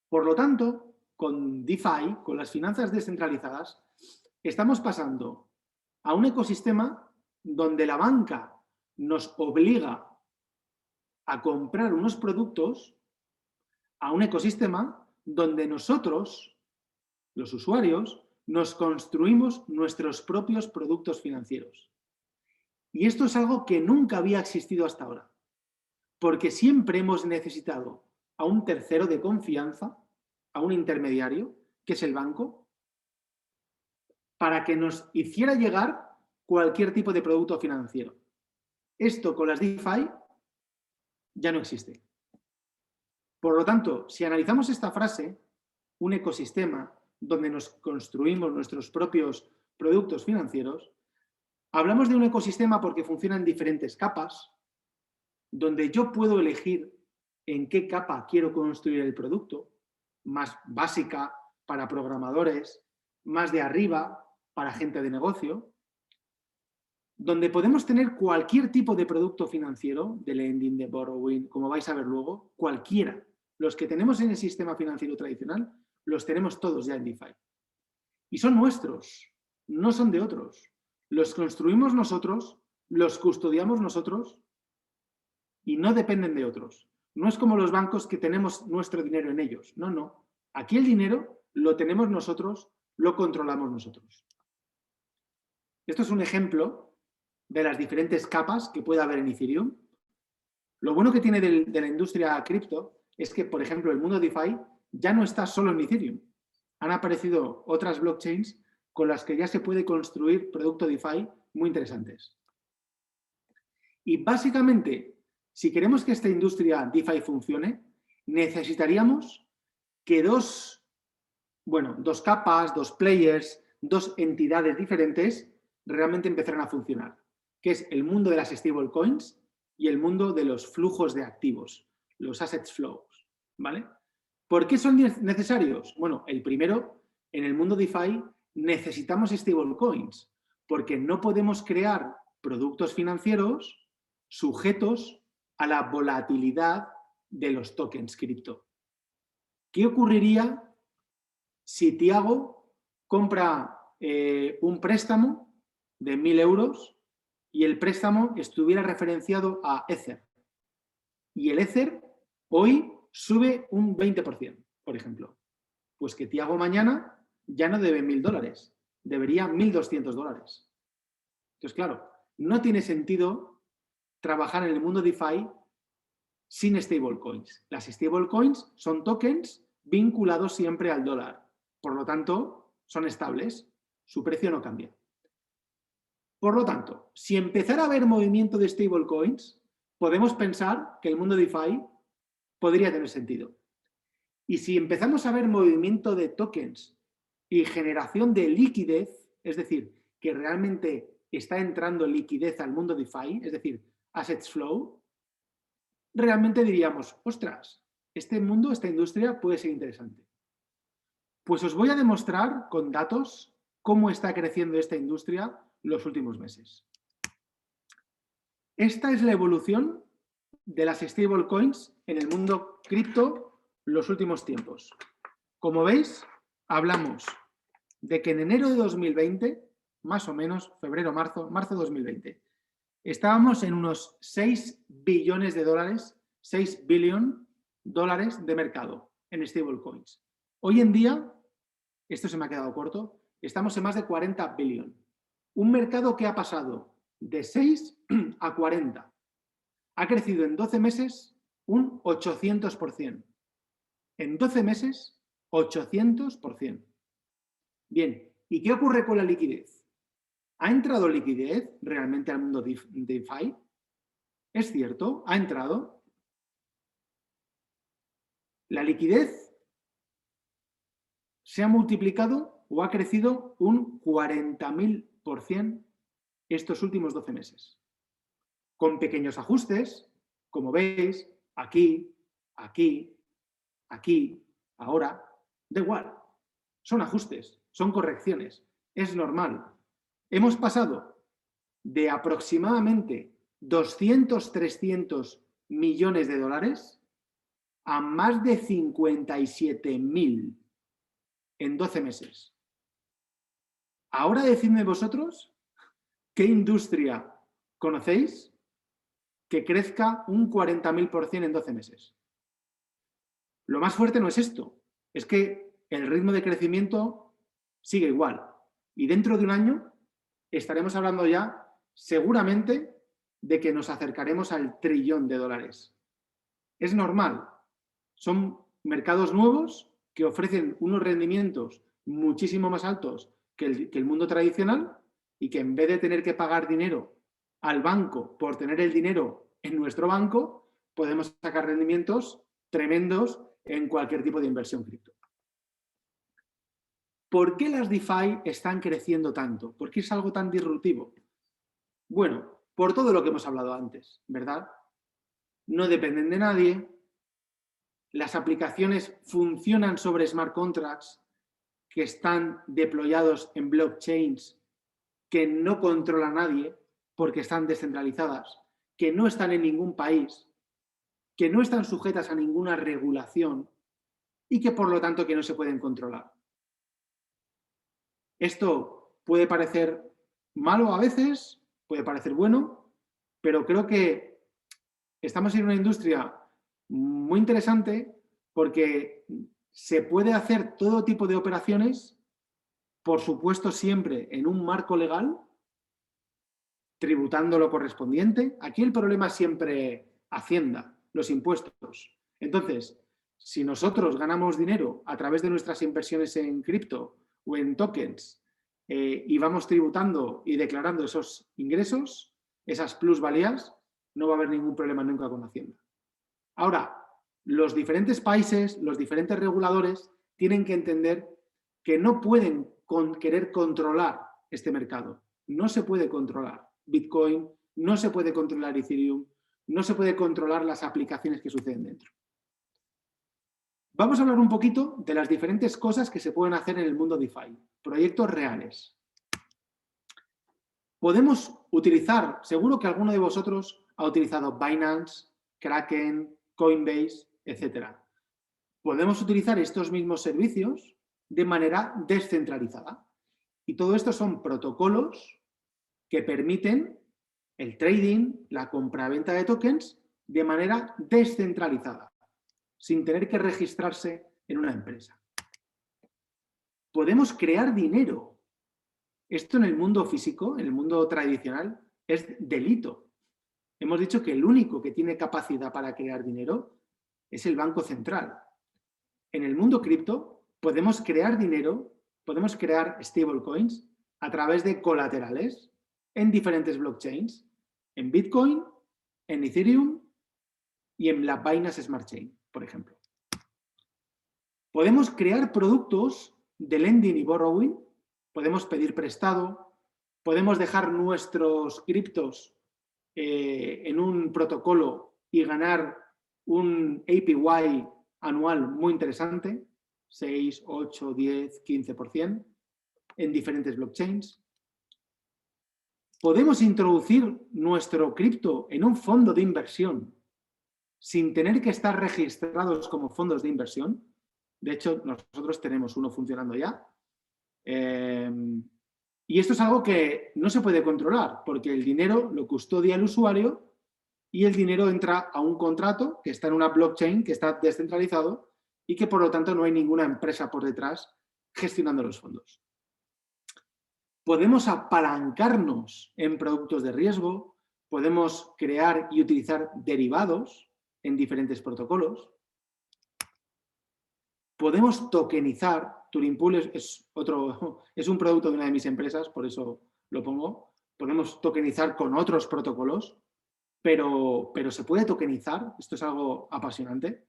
Por lo tanto, con DeFi, con las finanzas descentralizadas, estamos pasando a un ecosistema donde la banca nos obliga a comprar unos productos, a un ecosistema donde nosotros, los usuarios, nos construimos nuestros propios productos financieros. Y esto es algo que nunca había existido hasta ahora, porque siempre hemos necesitado a un tercero de confianza, a un intermediario, que es el banco, para que nos hiciera llegar cualquier tipo de producto financiero. Esto con las DeFi ya no existe. Por lo tanto, si analizamos esta frase, un ecosistema donde nos construimos nuestros propios productos financieros, hablamos de un ecosistema porque funciona en diferentes capas, donde yo puedo elegir en qué capa quiero construir el producto, más básica para programadores, más de arriba para gente de negocio, donde podemos tener cualquier tipo de producto financiero, de lending, de borrowing, como vais a ver luego, cualquiera. Los que tenemos en el sistema financiero tradicional, los tenemos todos ya en DeFi. Y son nuestros, no son de otros. los construimos nosotros, los custodiamos nosotros y no dependen de otros. No es como los bancos que tenemos nuestro dinero en ellos. No, no. Aquí el dinero lo tenemos nosotros, lo controlamos nosotros. Esto es un ejemplo de las diferentes capas que puede haber en Ethereum. Lo bueno que tiene de la industria cripto es que, por ejemplo, el mundo DeFi ya no está solo en Ethereum. Han aparecido otras blockchains con las que ya se puede construir producto DeFi muy interesantes. Y básicamente, si queremos que esta industria DeFi funcione, necesitaríamos que dos capas, dos players, dos entidades diferentes realmente empezaran a funcionar, que es el mundo de las stablecoins y el mundo de los flujos de activos, los assets flows, ¿vale? ¿Por qué son necesarios? Bueno, el primero, en el mundo DeFi necesitamos stablecoins, porque no podemos crear productos financieros sujetos a la volatilidad de los tokens cripto. ¿Qué ocurriría si Tiago compra un préstamo de 1.000 euros y el préstamo estuviera referenciado a Ether? Y el Ether hoy sube un 20%, por ejemplo. Pues que Tiago mañana ya no debe $1.000, debería $1.200. Entonces, claro, no tiene sentido trabajar en el mundo DeFi sin stablecoins. Las stablecoins son tokens vinculados siempre al dólar. Por lo tanto, son estables. Su precio no cambia. Por lo tanto, si empezara a haber movimiento de stablecoins, podemos pensar que el mundo DeFi podría tener sentido. Y si empezamos a ver movimiento de tokens y generación de liquidez, es decir, que realmente está entrando liquidez al mundo DeFi, es decir, assets flow, realmente diríamos, ostras, este mundo, esta industria puede ser interesante. Pues os voy a demostrar con datos cómo está creciendo esta industria los últimos meses. Esta es la evolución de las stablecoins en el mundo cripto los últimos tiempos. Como veis, hablamos de que en enero de 2020, más o menos, febrero, marzo de 2020, estábamos en unos 6 billones de dólares, 6 billion dólares de mercado en stablecoins. Hoy en día, esto se me ha quedado corto, estamos en más de 40 billion. Un mercado que ha pasado de 6 a 40. Ha crecido en 12 meses un 800%. En 12 meses, 800%. Bien, ¿y qué ocurre con la liquidez? ¿Ha entrado liquidez realmente al mundo DeFi? ¿Es cierto? ¿Ha entrado? La liquidez se ha multiplicado o ha crecido un 40.000% estos últimos 12 meses. Con pequeños ajustes, como veis, aquí, aquí, aquí, ahora, da igual. Son ajustes, son correcciones, es normal. Hemos pasado de aproximadamente 200, 300 millones de dólares a más de 57.000 en 12 meses. Ahora decidme vosotros qué industria conocéis que crezca un 40.000% en 12 meses. Lo más fuerte no es esto, es que el ritmo de crecimiento sigue igual. Y dentro de un año estaremos hablando ya seguramente de que nos acercaremos al $1 trillón. Es normal. Son mercados nuevos que ofrecen unos rendimientos muchísimo más altos que el mundo tradicional y que en vez de tener que pagar dinero al banco por tener el dinero en nuestro banco, podemos sacar rendimientos tremendos en cualquier tipo de inversión cripto. ¿Por qué las DeFi están creciendo tanto? ¿Por qué es algo tan disruptivo? Bueno, por todo lo que hemos hablado antes, ¿verdad? No dependen de nadie, las aplicaciones funcionan sobre smart contracts que están deployados en blockchains que no controla nadie porque están descentralizadas, que no están en ningún país, que no están sujetas a ninguna regulación y que por lo tanto que no se pueden controlar. Esto puede parecer malo a veces, puede parecer bueno, pero creo que estamos en una industria muy interesante porque se puede hacer todo tipo de operaciones, por supuesto siempre en un marco legal, tributando lo correspondiente. Aquí el problema es siempre Hacienda, los impuestos. Entonces, si nosotros ganamos dinero a través de nuestras inversiones en cripto o en tokens y vamos tributando y declarando esos ingresos, esas plusvalías, no va a haber ningún problema nunca con Hacienda. Ahora, los diferentes países, los diferentes reguladores tienen que entender que no pueden querer controlar este mercado. No se puede controlar Bitcoin, no se puede controlar Ethereum, no se puede controlar las aplicaciones que suceden dentro. Vamos a hablar un poquito de las diferentes cosas que se pueden hacer en el mundo DeFi, proyectos reales. Podemos utilizar, seguro que alguno de vosotros ha utilizado Binance, Kraken, Coinbase, etc. Podemos utilizar estos mismos servicios de manera descentralizada. Y todo esto son protocolos que permiten el trading, la compraventa de tokens de manera descentralizada, sin tener que registrarse en una empresa. Podemos crear dinero. Esto en el mundo físico, en el mundo tradicional, es delito. Hemos dicho que el único que tiene capacidad para crear dinero es el Banco Central. En el mundo cripto podemos crear dinero, podemos crear stablecoins a través de colaterales en diferentes blockchains, en Bitcoin, en Ethereum y en la Binance Smart Chain, por ejemplo. Podemos crear productos de lending y borrowing, podemos pedir prestado, podemos dejar nuestros criptos en un protocolo y ganar un APY anual muy interesante, 6, 8, 10, 15% en diferentes blockchains. Podemos introducir nuestro cripto en un fondo de inversión sin tener que estar registrados como fondos de inversión. De hecho, nosotros tenemos uno funcionando ya. Y esto es algo que no se puede controlar porque el dinero lo custodia el usuario y el dinero entra a un contrato que está en una blockchain que está descentralizado y que por lo tanto no hay ninguna empresa por detrás gestionando los fondos. Podemos apalancarnos en productos de riesgo, podemos crear y utilizar derivados en diferentes protocolos. Podemos tokenizar. Turing Pool es un producto de una de mis empresas, por eso lo pongo. Podemos tokenizar con otros protocolos, pero se puede tokenizar. Esto es algo apasionante.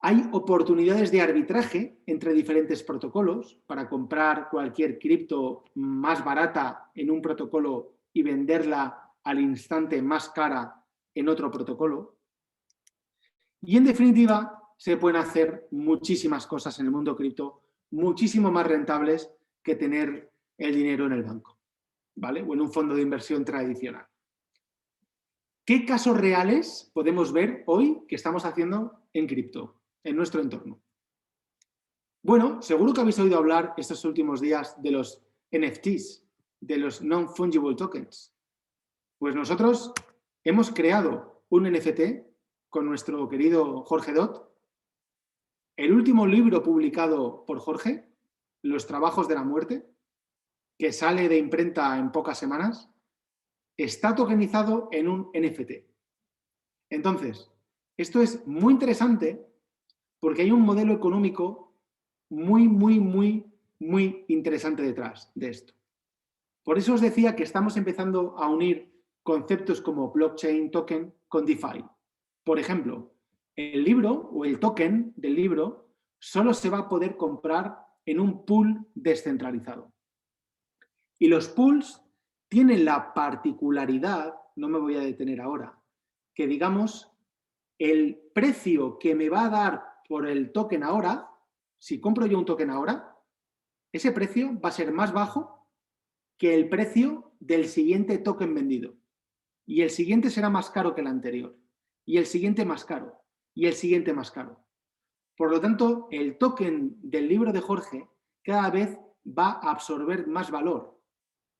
Hay oportunidades de arbitraje entre diferentes protocolos para comprar cualquier cripto más barata en un protocolo y venderla al instante más cara en otro protocolo. Y en definitiva, se pueden hacer muchísimas cosas en el mundo cripto, muchísimo más rentables que tener el dinero en el banco, ¿vale? O en un fondo de inversión tradicional. ¿Qué casos reales podemos ver hoy que estamos haciendo en cripto, en nuestro entorno? Bueno, seguro que habéis oído hablar estos últimos días de los NFTs, de los Non-Fungible Tokens. Pues nosotros hemos creado un NFT con nuestro querido Jorge Dot. El último libro publicado por Jorge, Los Trabajos de la Muerte, que sale de imprenta en pocas semanas, está tokenizado en un NFT. Entonces, esto es muy interesante porque hay un modelo económico muy interesante detrás de esto. Por eso os decía que estamos empezando a unir conceptos como blockchain, token con DeFi. Por ejemplo, el libro o el token del libro solo se va a poder comprar en un pool descentralizado. Y los pools tienen la particularidad, no me voy a detener ahora, que digamos, el precio que me va a dar por el token ahora, si compro yo un token ahora, ese precio va a ser más bajo que el precio del siguiente token vendido. Y el siguiente será más caro que el anterior. Y el siguiente más caro. Y el siguiente más caro. Por lo tanto, el token del libro de Jorge cada vez va a absorber más valor.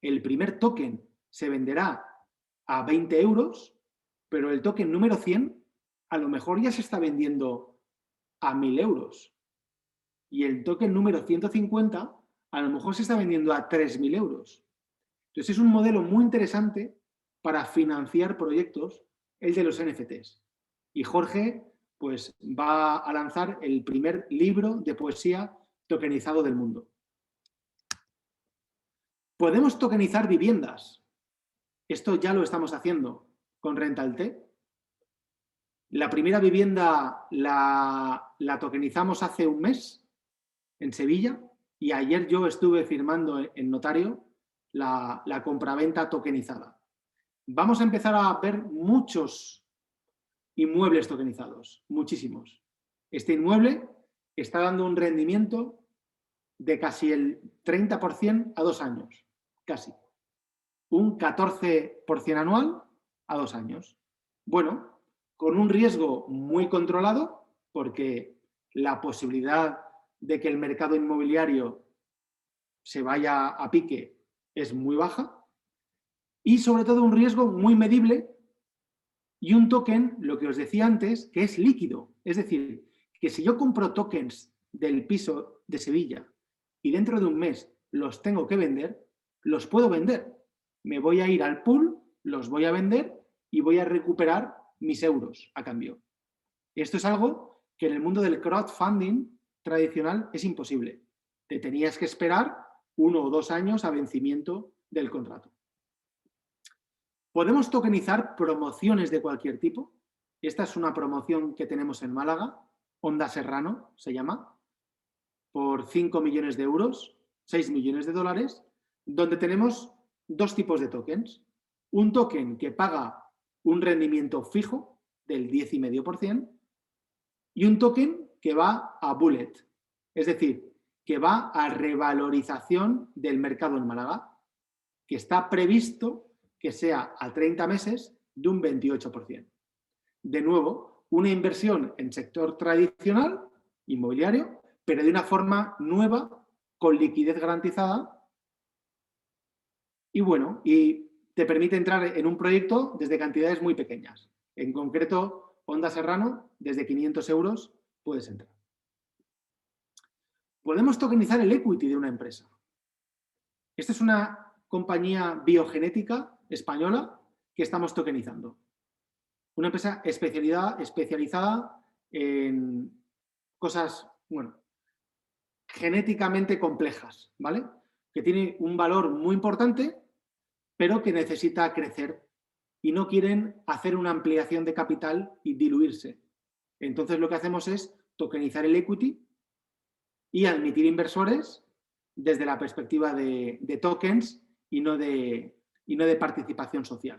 el primer token se venderá a 20 euros, pero el token número 100 a lo mejor ya se está vendiendo a 1.000 euros. Y el token número 150 a lo mejor se está vendiendo a 3.000 euros. Entonces es un modelo muy interesante para financiar proyectos, el de los NFTs. Y Jorge pues, va a lanzar el primer libro de poesía tokenizado del mundo. Podemos tokenizar viviendas. Esto ya lo estamos haciendo con Rental-T. La primera vivienda la tokenizamos hace un mes en Sevilla y ayer yo estuve firmando en notario la compraventa tokenizada. Vamos a empezar a ver muchos inmuebles tokenizados, muchísimos. Este inmueble está dando un rendimiento de casi el 30% a 2 años, casi. Un 14% anual a 2 años. Bueno, con un riesgo muy controlado, porque la posibilidad de que el mercado inmobiliario se vaya a pique es muy baja, y sobre todo un riesgo muy medible y un token, lo que os decía antes, que es líquido. Es decir, que si yo compro tokens del piso de Sevilla y dentro de un mes los tengo que vender, los puedo vender. Me voy a ir al pool, los voy a vender y voy a recuperar mis euros a cambio. Esto es algo que en el mundo del crowdfunding tradicional es imposible. Te tenías que esperar 1 o 2 años a vencimiento del contrato. Podemos tokenizar promociones de cualquier tipo. Esta es una promoción que tenemos en Málaga, Onda Serrano se llama, por 5 millones de euros, 6 millones de dólares, donde tenemos 2 tipos de tokens. Un token que paga un rendimiento fijo del 10,5% y un token que va a bullet, es decir, que va a revalorización del mercado en Málaga, que está previsto que sea a 30 meses de un 28%. De nuevo, una inversión en sector tradicional, inmobiliario, pero de una forma nueva, con liquidez garantizada. Y bueno, y te permite entrar en un proyecto desde cantidades muy pequeñas. En concreto, Onda Serrano, desde 500 euros puedes entrar. Podemos tokenizar el equity de una empresa. Esta es una compañía biogenética española que estamos tokenizando. Una empresa especializada en cosas, bueno, genéticamente complejas, ¿vale? Que tiene un valor muy importante, pero que necesita crecer y no quieren hacer una ampliación de capital y diluirse. Entonces lo que hacemos es tokenizar el equity y admitir inversores desde la perspectiva de tokens y no de participación social.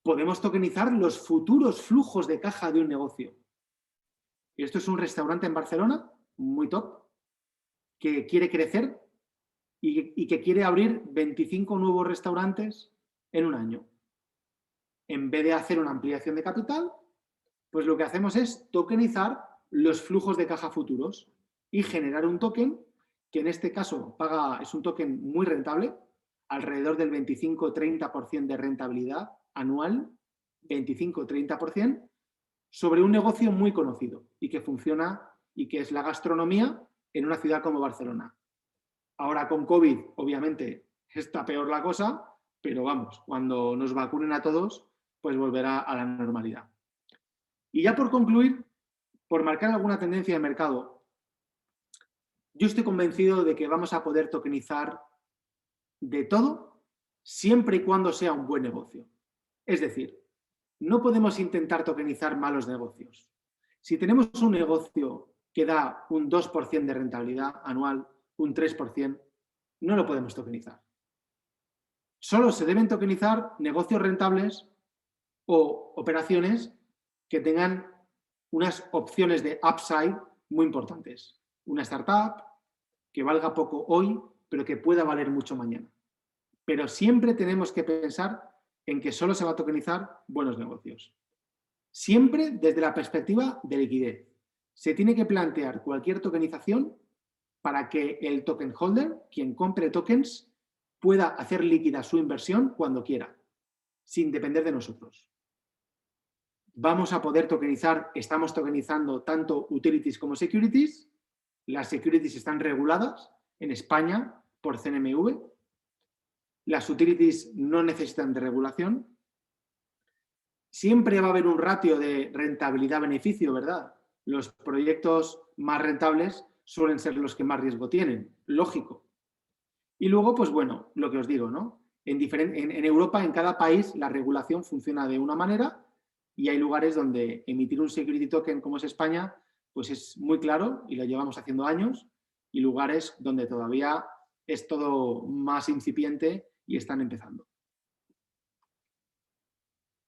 Podemos tokenizar los futuros flujos de caja de un negocio. Y esto es un restaurante en Barcelona, muy top, que quiere crecer y que quiere abrir 25 nuevos restaurantes en un año. En vez de hacer una ampliación de capital, pues lo que hacemos es tokenizar los flujos de caja futuros y generar un token que en este caso es un token muy rentable, alrededor del 25-30% de rentabilidad anual, 25-30%, sobre un negocio muy conocido y que funciona y que es la gastronomía en una ciudad como Barcelona. Ahora con COVID, obviamente, está peor la cosa, pero vamos, cuando nos vacunen a todos, pues volverá a la normalidad. Y ya por concluir, por marcar alguna tendencia de mercado, yo estoy convencido de que vamos a poder tokenizar de todo siempre y cuando sea un buen negocio. Es decir, no podemos intentar tokenizar malos negocios. Si tenemos un negocio que da un 2% de rentabilidad anual, un 3%, no lo podemos tokenizar. Solo se deben tokenizar negocios rentables o operaciones que tengan unas opciones de upside muy importantes. Una startup que valga poco hoy, pero que pueda valer mucho mañana. Pero siempre tenemos que pensar en que solo se va a tokenizar buenos negocios. Siempre desde la perspectiva de liquidez. Se tiene que plantear cualquier tokenización para que el token holder, quien compre tokens, pueda hacer líquida su inversión cuando quiera, sin depender de nosotros. Vamos a poder tokenizar, estamos tokenizando tanto utilities como securities. Las securities están reguladas en España por CNMV. Las utilities no necesitan de regulación. Siempre va a haber un ratio de rentabilidad-beneficio, ¿verdad? Los proyectos más rentables suelen ser los que más riesgo tienen, lógico. Y luego, pues bueno, lo que os digo, ¿no? En Europa, en cada país, la regulación funciona de una manera y hay lugares donde emitir un security token, como es España, pues es muy claro y lo llevamos haciendo años, y lugares donde todavía es todo más incipiente y están empezando.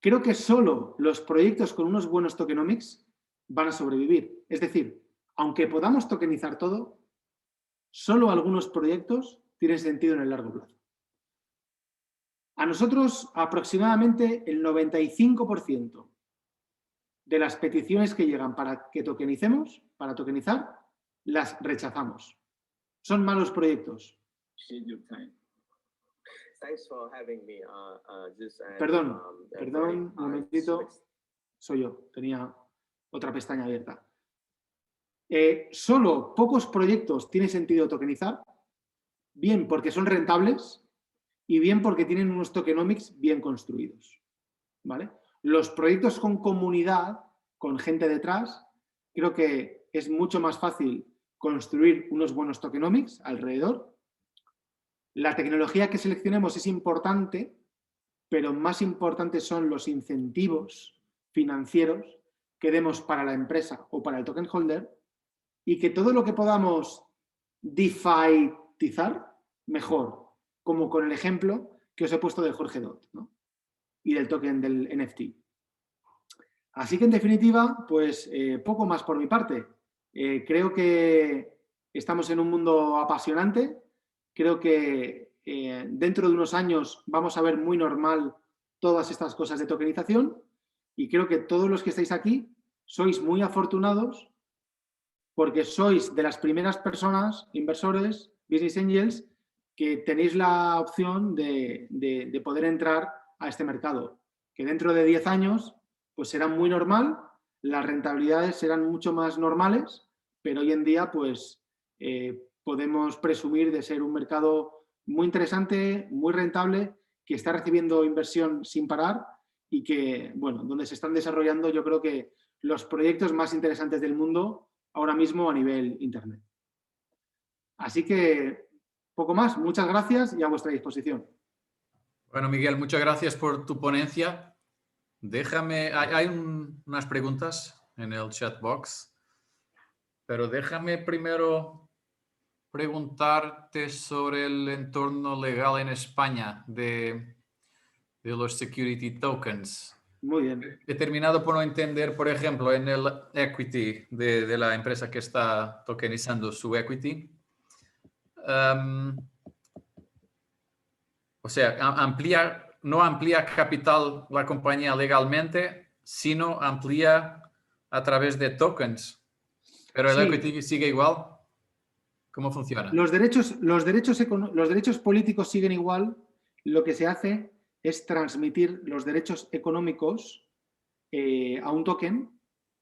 Creo que solo los proyectos con unos buenos tokenomics van a sobrevivir. Es decir, aunque podamos tokenizar todo, solo algunos proyectos tienen sentido en el largo plazo. A nosotros, aproximadamente el 95% de las peticiones que llegan para que tokenicemos, para tokenizar, las rechazamos. Son malos proyectos. Perdón, un momentito. Soy yo, tenía otra pestaña abierta. Solo pocos proyectos tiene sentido tokenizar, bien porque son rentables y bien porque tienen unos tokenomics bien construidos, ¿vale? Los proyectos con comunidad, con gente detrás, creo que es mucho más fácil construir unos buenos tokenomics alrededor. La tecnología que seleccionemos es importante, pero más importantes son los incentivos financieros que demos para la empresa o para el token holder, y que todo lo que podamos DeFi-tizar, mejor, como con el ejemplo que os he puesto de Jorge Dot, ¿no? Y del token del NFT. Así que, en definitiva, pues poco más por mi parte. Creo que estamos en un mundo apasionante. Creo que dentro de unos años vamos a ver muy normal todas estas cosas de tokenización, y creo que todos los que estáis aquí sois muy afortunados porque sois de las primeras personas, inversores, business angels, que tenéis la opción de poder entrar a este mercado, que dentro de 10 años pues será muy normal, las rentabilidades serán mucho más normales, pero hoy en día pues podemos presumir de ser un mercado muy interesante, muy rentable, que está recibiendo inversión sin parar y que, bueno, donde se están desarrollando yo creo que los proyectos más interesantes del mundo ahora mismo a nivel internet. Así que poco más, muchas gracias y a vuestra disposición. Bueno, Miguel, muchas gracias por tu ponencia. Déjame, hay unas preguntas en el chat box, pero déjame primero preguntarte sobre el entorno legal en España de los security tokens. Muy bien. He terminado por no entender, por ejemplo, en el equity de la empresa que está tokenizando su equity. O sea, no amplía capital la compañía legalmente, sino amplía a través de tokens. Pero el equity sigue igual. ¿Cómo funciona? Los derechos políticos siguen igual. Lo que se hace es transmitir los derechos económicos a un token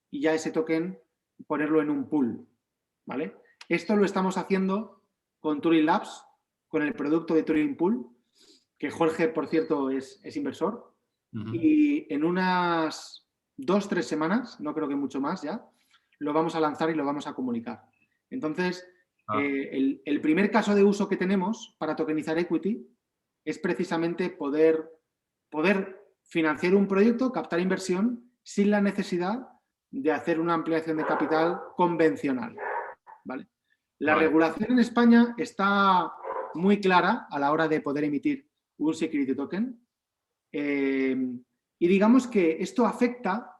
y ya ese token ponerlo en un pool, ¿vale? Esto lo estamos haciendo con Turing Labs, con el producto de Turing Pool, que Jorge, por cierto, es inversor. Y en unas 2-3 semanas, no creo que mucho más ya, lo vamos a lanzar y lo vamos a comunicar. Entonces, el primer caso de uso que tenemos para tokenizar equity es precisamente poder financiar un proyecto, captar inversión, sin la necesidad de hacer una ampliación de capital convencional, ¿vale? La regulación en España está muy clara a la hora de poder emitir un security token, y digamos que esto afecta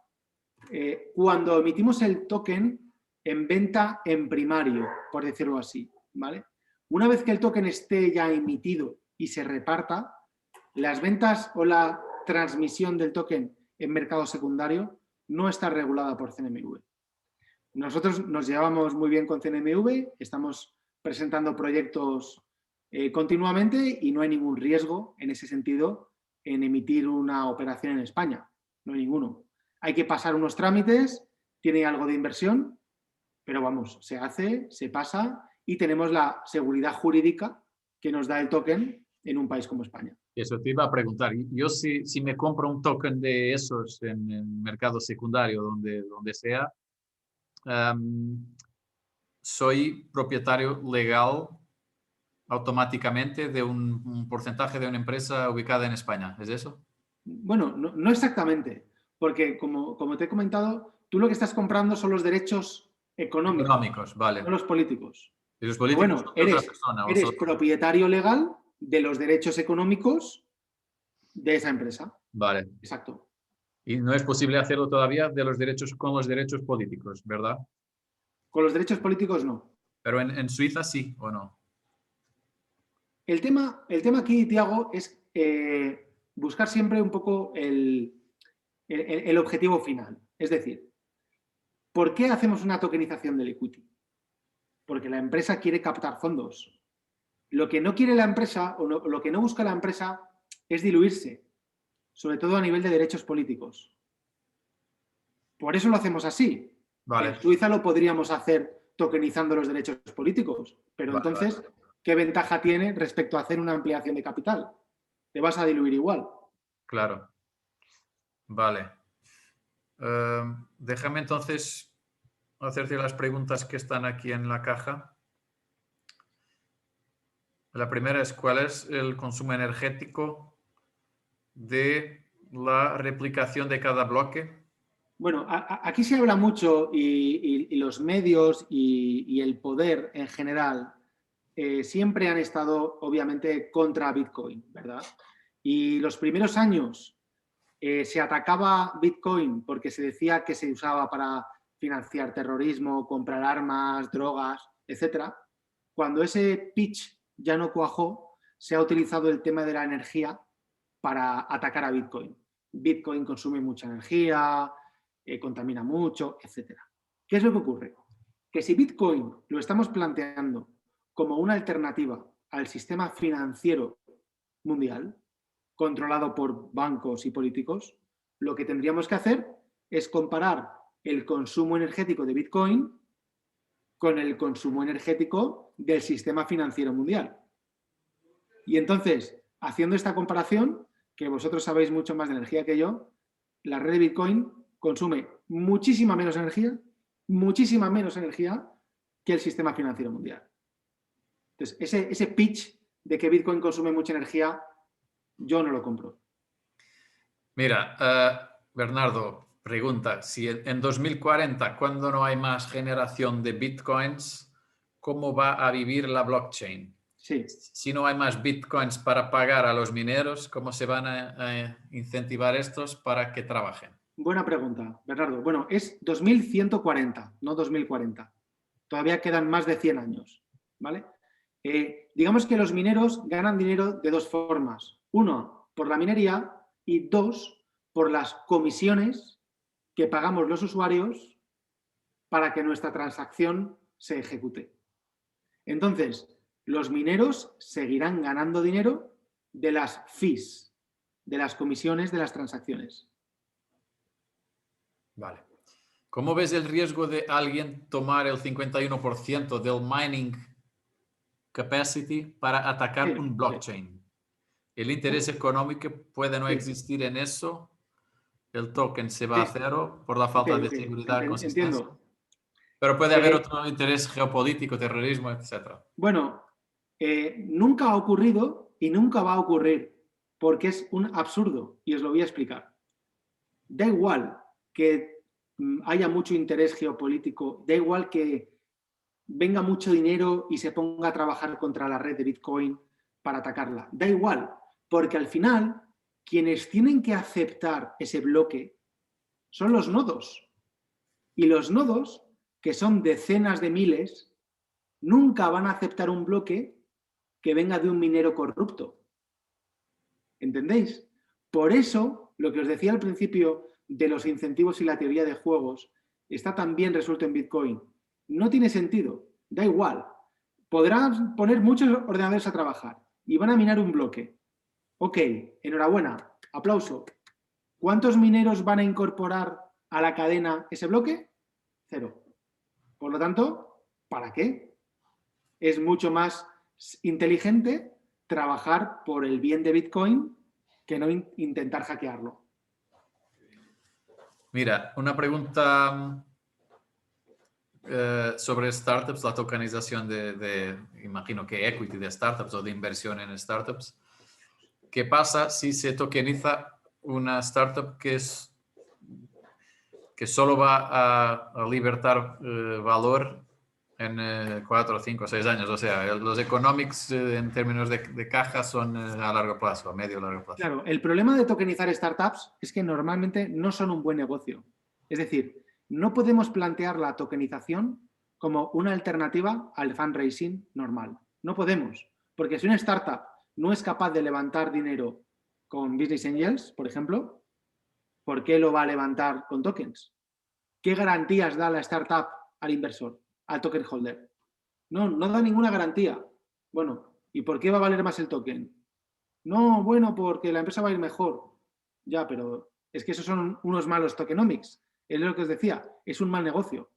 cuando emitimos el token en venta en primario, por decirlo así, ¿vale? Una vez que el token esté ya emitido y se reparta, las ventas o la transmisión del token en mercado secundario no está regulada por CNMV. Nosotros nos llevamos muy bien con CNMV, estamos presentando proyectos continuamente y no hay ningún riesgo en ese sentido en emitir una operación en España. No hay ninguno. Hay que pasar unos trámites, tiene algo de inversión, pero vamos, se hace, se pasa y tenemos la seguridad jurídica que nos da el token en un país como España. Eso te iba a preguntar. Yo si me compro un token de esos en el mercado secundario, donde sea, soy propietario legal automáticamente de un porcentaje de una empresa ubicada en España. ¿Es eso? Bueno, no exactamente, porque como te he comentado, tú lo que estás comprando son los derechos económicos, Económicos, vale. no los políticos. Y los Pero políticos bueno, son de otra persona. eres propietario legal de los derechos económicos de esa empresa. Vale. Exacto. Y no es posible hacerlo todavía con los derechos políticos, ¿verdad? Con los derechos políticos no. Pero en Suiza sí, ¿o no? El tema aquí, Tiago, es buscar siempre un poco el objetivo final. Es decir, ¿por qué hacemos una tokenización del equity? Porque la empresa quiere captar fondos. Lo que no quiere la empresa o lo que no busca la empresa es diluirse, sobre todo a nivel de derechos políticos. Por eso lo hacemos así. Vale. En Suiza lo podríamos hacer tokenizando los derechos políticos, pero Vale, entonces, vale. ¿qué ventaja tiene respecto a hacer una ampliación de capital? Te vas a diluir igual. Claro. Vale. Déjame entonces hacerte las preguntas que están aquí en la caja. La primera es, ¿cuál es el consumo energético de la replicación de cada bloque? Bueno, aquí se habla mucho y los medios y el poder en general siempre han estado, obviamente, contra Bitcoin, ¿verdad? Y los primeros años se atacaba Bitcoin porque se decía que se usaba para financiar terrorismo, comprar armas, drogas, etc. Cuando ese pitch ya no cuajó, se ha utilizado el tema de la energía para atacar a Bitcoin. Bitcoin consume mucha energía, contamina mucho, etc. ¿Qué es lo que ocurre? Que si Bitcoin lo estamos planteando como una alternativa al sistema financiero mundial, controlado por bancos y políticos, lo que tendríamos que hacer es comparar el consumo energético de Bitcoin con el consumo energético del sistema financiero mundial. Y entonces, haciendo esta comparación, que vosotros sabéis mucho más de energía que yo, la red de Bitcoin consume muchísima menos energía que el sistema financiero mundial. Entonces, ese pitch de que Bitcoin consume mucha energía, yo no lo compro. Mira, Bernardo pregunta, si en 2040, cuando no hay más generación de bitcoins, ¿cómo va a vivir la blockchain? Sí. Si no hay más bitcoins para pagar a los mineros, ¿cómo se van a incentivar estos para que trabajen? Buena pregunta, Bernardo. Bueno, es 2140, no 2040. Todavía quedan más de 100 años, ¿vale? Digamos que los mineros ganan dinero de dos formas. Uno, por la minería y dos, por las comisiones que pagamos los usuarios para que nuestra transacción se ejecute. Entonces, los mineros seguirán ganando dinero de las fees, de las comisiones de las transacciones. Vale. ¿Cómo ves el riesgo de alguien tomar el 51% del mining capacity para atacar un blockchain? El interés económico puede no existir en eso. El token se va a cero por la falta de seguridad, consistencia. Entiendo. Pero puede haber otro interés geopolítico, terrorismo, etc. Bueno, nunca ha ocurrido y nunca va a ocurrir porque es un absurdo y os lo voy a explicar. Da igual que haya mucho interés geopolítico, da igual que venga mucho dinero y se ponga a trabajar contra la red de Bitcoin para atacarla. Da igual, porque al final quienes tienen que aceptar ese bloque son los nodos. Y los nodos, que son decenas de miles, nunca van a aceptar un bloque que venga de un minero corrupto. ¿Entendéis? Por eso, lo que os decía al principio de los incentivos y la teoría de juegos está tan bien resuelto en Bitcoin. No tiene sentido, da igual. podrán poner muchos ordenadores a trabajar y van a minar un bloque. Ok, enhorabuena, aplauso. ¿Cuántos mineros van a incorporar a la cadena ese bloque? 0. Por lo tanto, ¿para qué? Es mucho más inteligente trabajar por el bien de Bitcoin que no intentar hackearlo. Mira, una pregunta sobre startups, la tokenización imagino que equity de startups o de inversión en startups. ¿Qué pasa si se tokeniza una startup que solo va a libertar valor en 4, 5, 6 años? O sea, los economics en términos de caja son a largo plazo, a medio largo plazo. Claro, el problema de tokenizar startups es que normalmente no son un buen negocio. Es decir, no podemos plantear la tokenización como una alternativa al fundraising normal. No podemos, porque si una startup no es capaz de levantar dinero con Business Angels, por ejemplo, ¿por qué lo va a levantar con tokens? ¿Qué garantías da la startup al inversor, al token holder? No da ninguna garantía. Bueno, ¿y por qué va a valer más el token? No, bueno, porque la empresa va a ir mejor. Ya, pero es que esos son unos malos tokenomics. Es lo que os decía, es un mal negocio.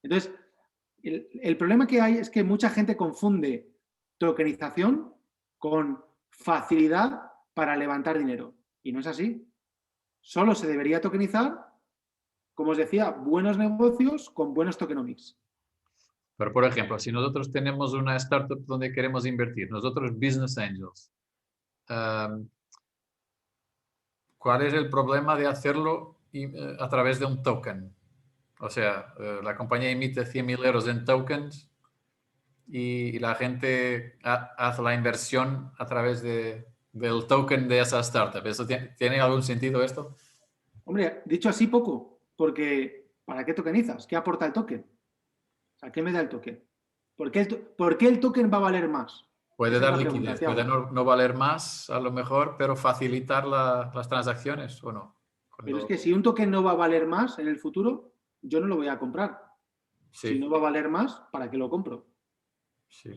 Entonces, el problema que hay es que mucha gente confunde tokenización con facilidad para levantar dinero. Y no es así. Solo se debería tokenizar, como os decía, buenos negocios con buenos tokenomics. Pero, por ejemplo, si nosotros tenemos una startup donde queremos invertir, nosotros Business Angels, ¿cuál es el problema de hacerlo a través de un token? O sea, la compañía emite 100.000 euros en tokens y la gente hace la inversión a través del token de esa startup. ¿Eso tiene algún sentido esto? Hombre, dicho así poco, porque ¿para qué tokenizas? ¿Qué aporta el token? O sea, ¿qué me da el token? ¿Por qué el token va a valer más? Puede Esa es dar la pregunta, liquidez, puede Thiago. no valer más a lo mejor, pero facilitar las transacciones o no. Pero es que si un token no va a valer más en el futuro, yo no lo voy a comprar. Si Sí, no va a valer más, ¿para qué lo compro? sí.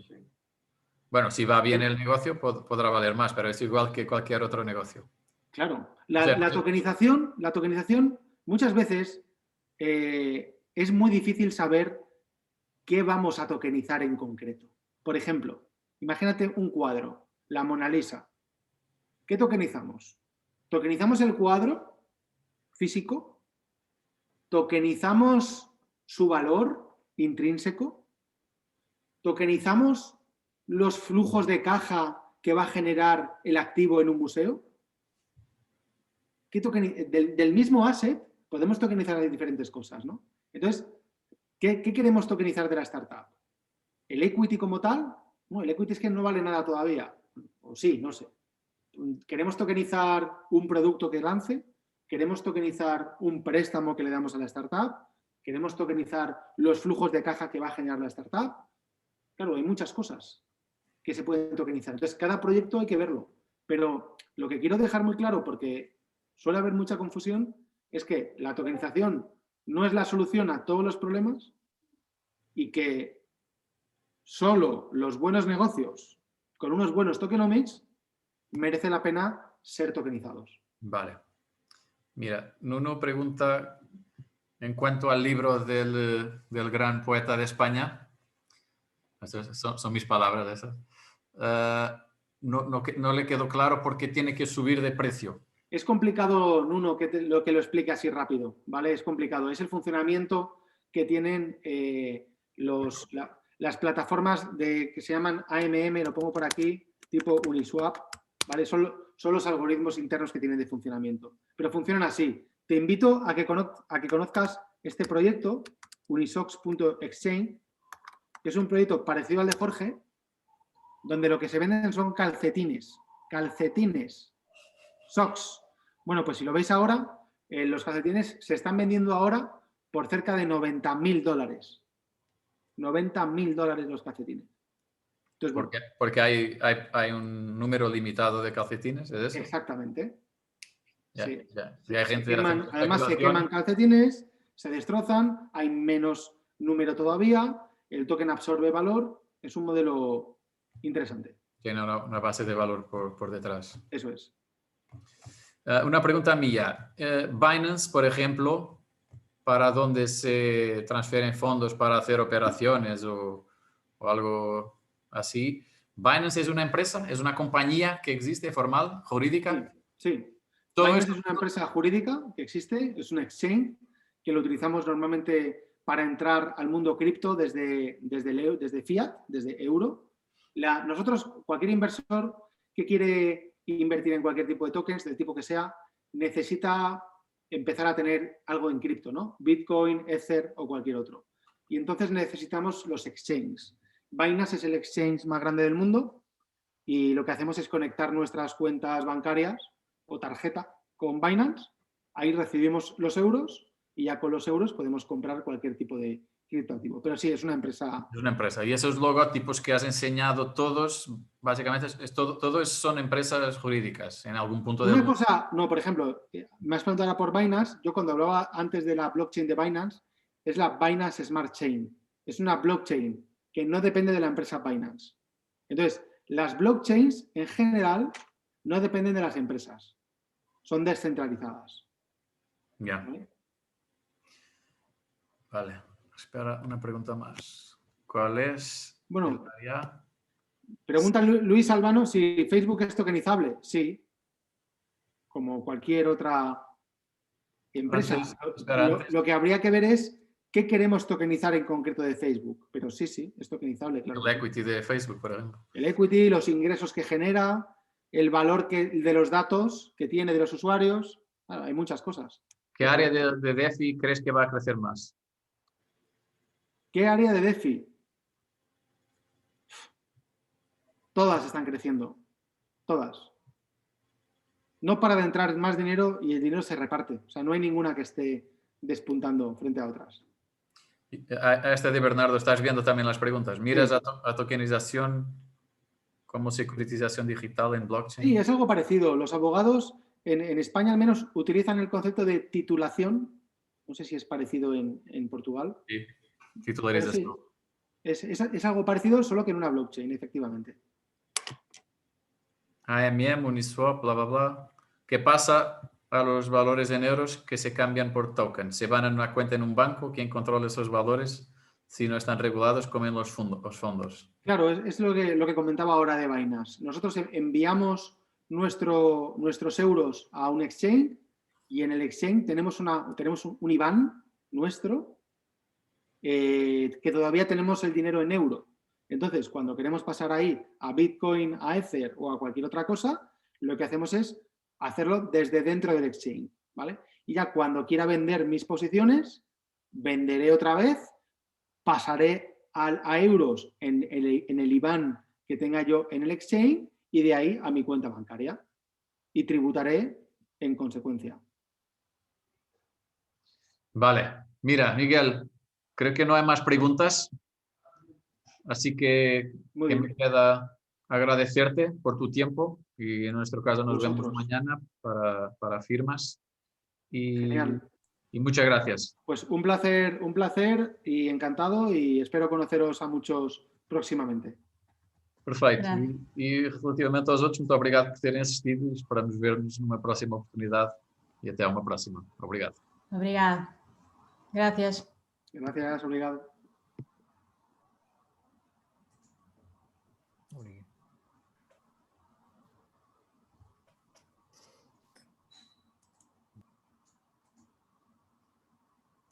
Bueno, si va bien el negocio, podrá valer más, pero es igual que cualquier otro negocio. Claro, O sea, la tokenización muchas veces es muy difícil saber qué vamos a tokenizar en concreto. Por ejemplo, imagínate un cuadro, la Mona Lisa. ¿Qué tokenizamos? ¿Tokenizamos el cuadro físico? ¿Tokenizamos su valor intrínseco? ¿Tokenizamos los flujos de caja que va a generar el activo en un museo? Del mismo asset podemos tokenizar diferentes cosas, ¿no? Entonces, ¿qué queremos tokenizar de la startup? ¿El equity como tal? No, el equity es que no vale nada todavía. O sí, no sé. ¿Queremos tokenizar un producto que lance? ¿Queremos tokenizar un préstamo que le damos a la startup? ¿Queremos tokenizar los flujos de caja que va a generar la startup? Claro, hay muchas cosas que se pueden tokenizar. Entonces, cada proyecto hay que verlo. Pero lo que quiero dejar muy claro, porque suele haber mucha confusión, es que la tokenización no es la solución a todos los problemas y que solo los buenos negocios con unos buenos tokenomics merece la pena ser tokenizados. vale. Mira, Nuno pregunta en cuanto al libro del gran poeta de España, son mis palabras esas, no le quedó claro por qué tiene que subir de precio. Es complicado, Nuno, lo explique así rápido, ¿vale? Es complicado. Es el funcionamiento que tienen las plataformas que se llaman AMM, lo pongo por aquí, tipo Uniswap, ¿vale? Son los algoritmos internos que tienen de funcionamiento. Pero funcionan así. Te invito a que conozcas este proyecto, unisox.exchange, que es un proyecto parecido al de Jorge, donde lo que se venden son calcetines. Calcetines. Socks. Bueno, pues si lo veis ahora, los calcetines se están vendiendo ahora por cerca de $90.000. $90.000 los calcetines. Entonces, Porque hay un número limitado de calcetines, ¿es eso? Exactamente. Ya, Sí. ya. Y hay gente haciendo Además, se especulación. queman calcetines, se destrozan, hay menos número todavía, el token absorbe valor Es un modelo interesante. Tiene una base de valor por detrás. Eso es. Una pregunta mía. Binance, por ejemplo, para donde se transfieren fondos para hacer operaciones o algo así. ¿Binance es una empresa? ¿Es una compañía que existe formal, jurídica? Sí. Todo Binance esto. es una empresa jurídica que existe, es un exchange que lo utilizamos normalmente para entrar al mundo cripto desde fiat, desde euro. Nosotros, cualquier inversor que quiere invertir en cualquier tipo de tokens, del tipo que sea, necesita empezar a tener algo en cripto, ¿no? Bitcoin, Ether o cualquier otro. Y entonces necesitamos los exchanges. Binance es el exchange más grande del mundo y lo que hacemos es conectar nuestras cuentas bancarias o tarjeta con Binance. Ahí recibimos los euros y ya con los euros podemos comprar cualquier tipo de criptoactivo. Pero sí, es una empresa. Es una empresa. Y esos logotipos que has enseñado todos, básicamente, todos son empresas jurídicas en algún punto Una cosa, no, por ejemplo, me has preguntado ahora por Binance. Yo cuando hablaba antes de la blockchain de Binance, es la Binance Smart Chain. Es una blockchain que no depende de la empresa Binance. Entonces, las blockchains en general no dependen de las empresas. Son descentralizadas. Ya. Vale. Espera, una pregunta más. ¿Cuál es? Bueno, pregunta Luis Albano si Facebook es tokenizable. Sí, como cualquier otra empresa. Lo que habría que ver es qué queremos tokenizar en concreto de Facebook. Pero sí, es tokenizable, claro. El equity de Facebook, por ejemplo. El equity, los ingresos que genera, el valor de los datos que tiene de los usuarios. Claro, hay muchas cosas. ¿Qué área de DeFi crees que va a crecer más? ¿Qué área de DeFi? Todas están creciendo. Todas. No para de entrar más dinero y el dinero se reparte. O sea, no hay ninguna que esté despuntando frente a otras. A este de Bernardo, estás viendo también las preguntas. ¿Miras Sí. a tokenización como securitización digital en blockchain? Sí, es algo parecido. Los abogados en España al menos utilizan el concepto de titulación. No sé si es parecido en Portugal. Sí, titularización. Sí, es algo parecido, solo que en una blockchain, efectivamente. AMM, Uniswap, bla, bla, bla. ¿Qué pasa a los valores en euros que se cambian por token? ¿Se van en una cuenta en un banco? ¿Quién controla esos valores si no están regulados como en los fondos? Claro, es lo que comentaba ahora de Binance. Nosotros enviamos nuestros euros a un exchange y en el exchange tenemos un IBAN nuestro que todavía tenemos el dinero en euro. Entonces, cuando queremos pasar ahí a Bitcoin, a Ether o a cualquier otra cosa, lo que hacemos es hacerlo desde dentro del exchange, ¿vale? Y ya cuando quiera vender mis posiciones, venderé otra vez, pasaré a euros en el IBAN que tenga yo en el exchange y de ahí a mi cuenta bancaria. Y tributaré en consecuencia. Vale. Mira, Miguel, creo que no hay más preguntas. Así que me queda agradecerte por tu tiempo y en nuestro caso nos vemos mañana para firmas. Genial. Y muchas gracias. Pues un placer y encantado y espero conoceros a muchos próximamente. Perfeito. E relativamente aos outros, muito obrigado por terem assistido e esperamos ver-nos numa próxima oportunidade e até uma próxima. Obrigado. Obrigada. Gracias. Gracias, obrigado.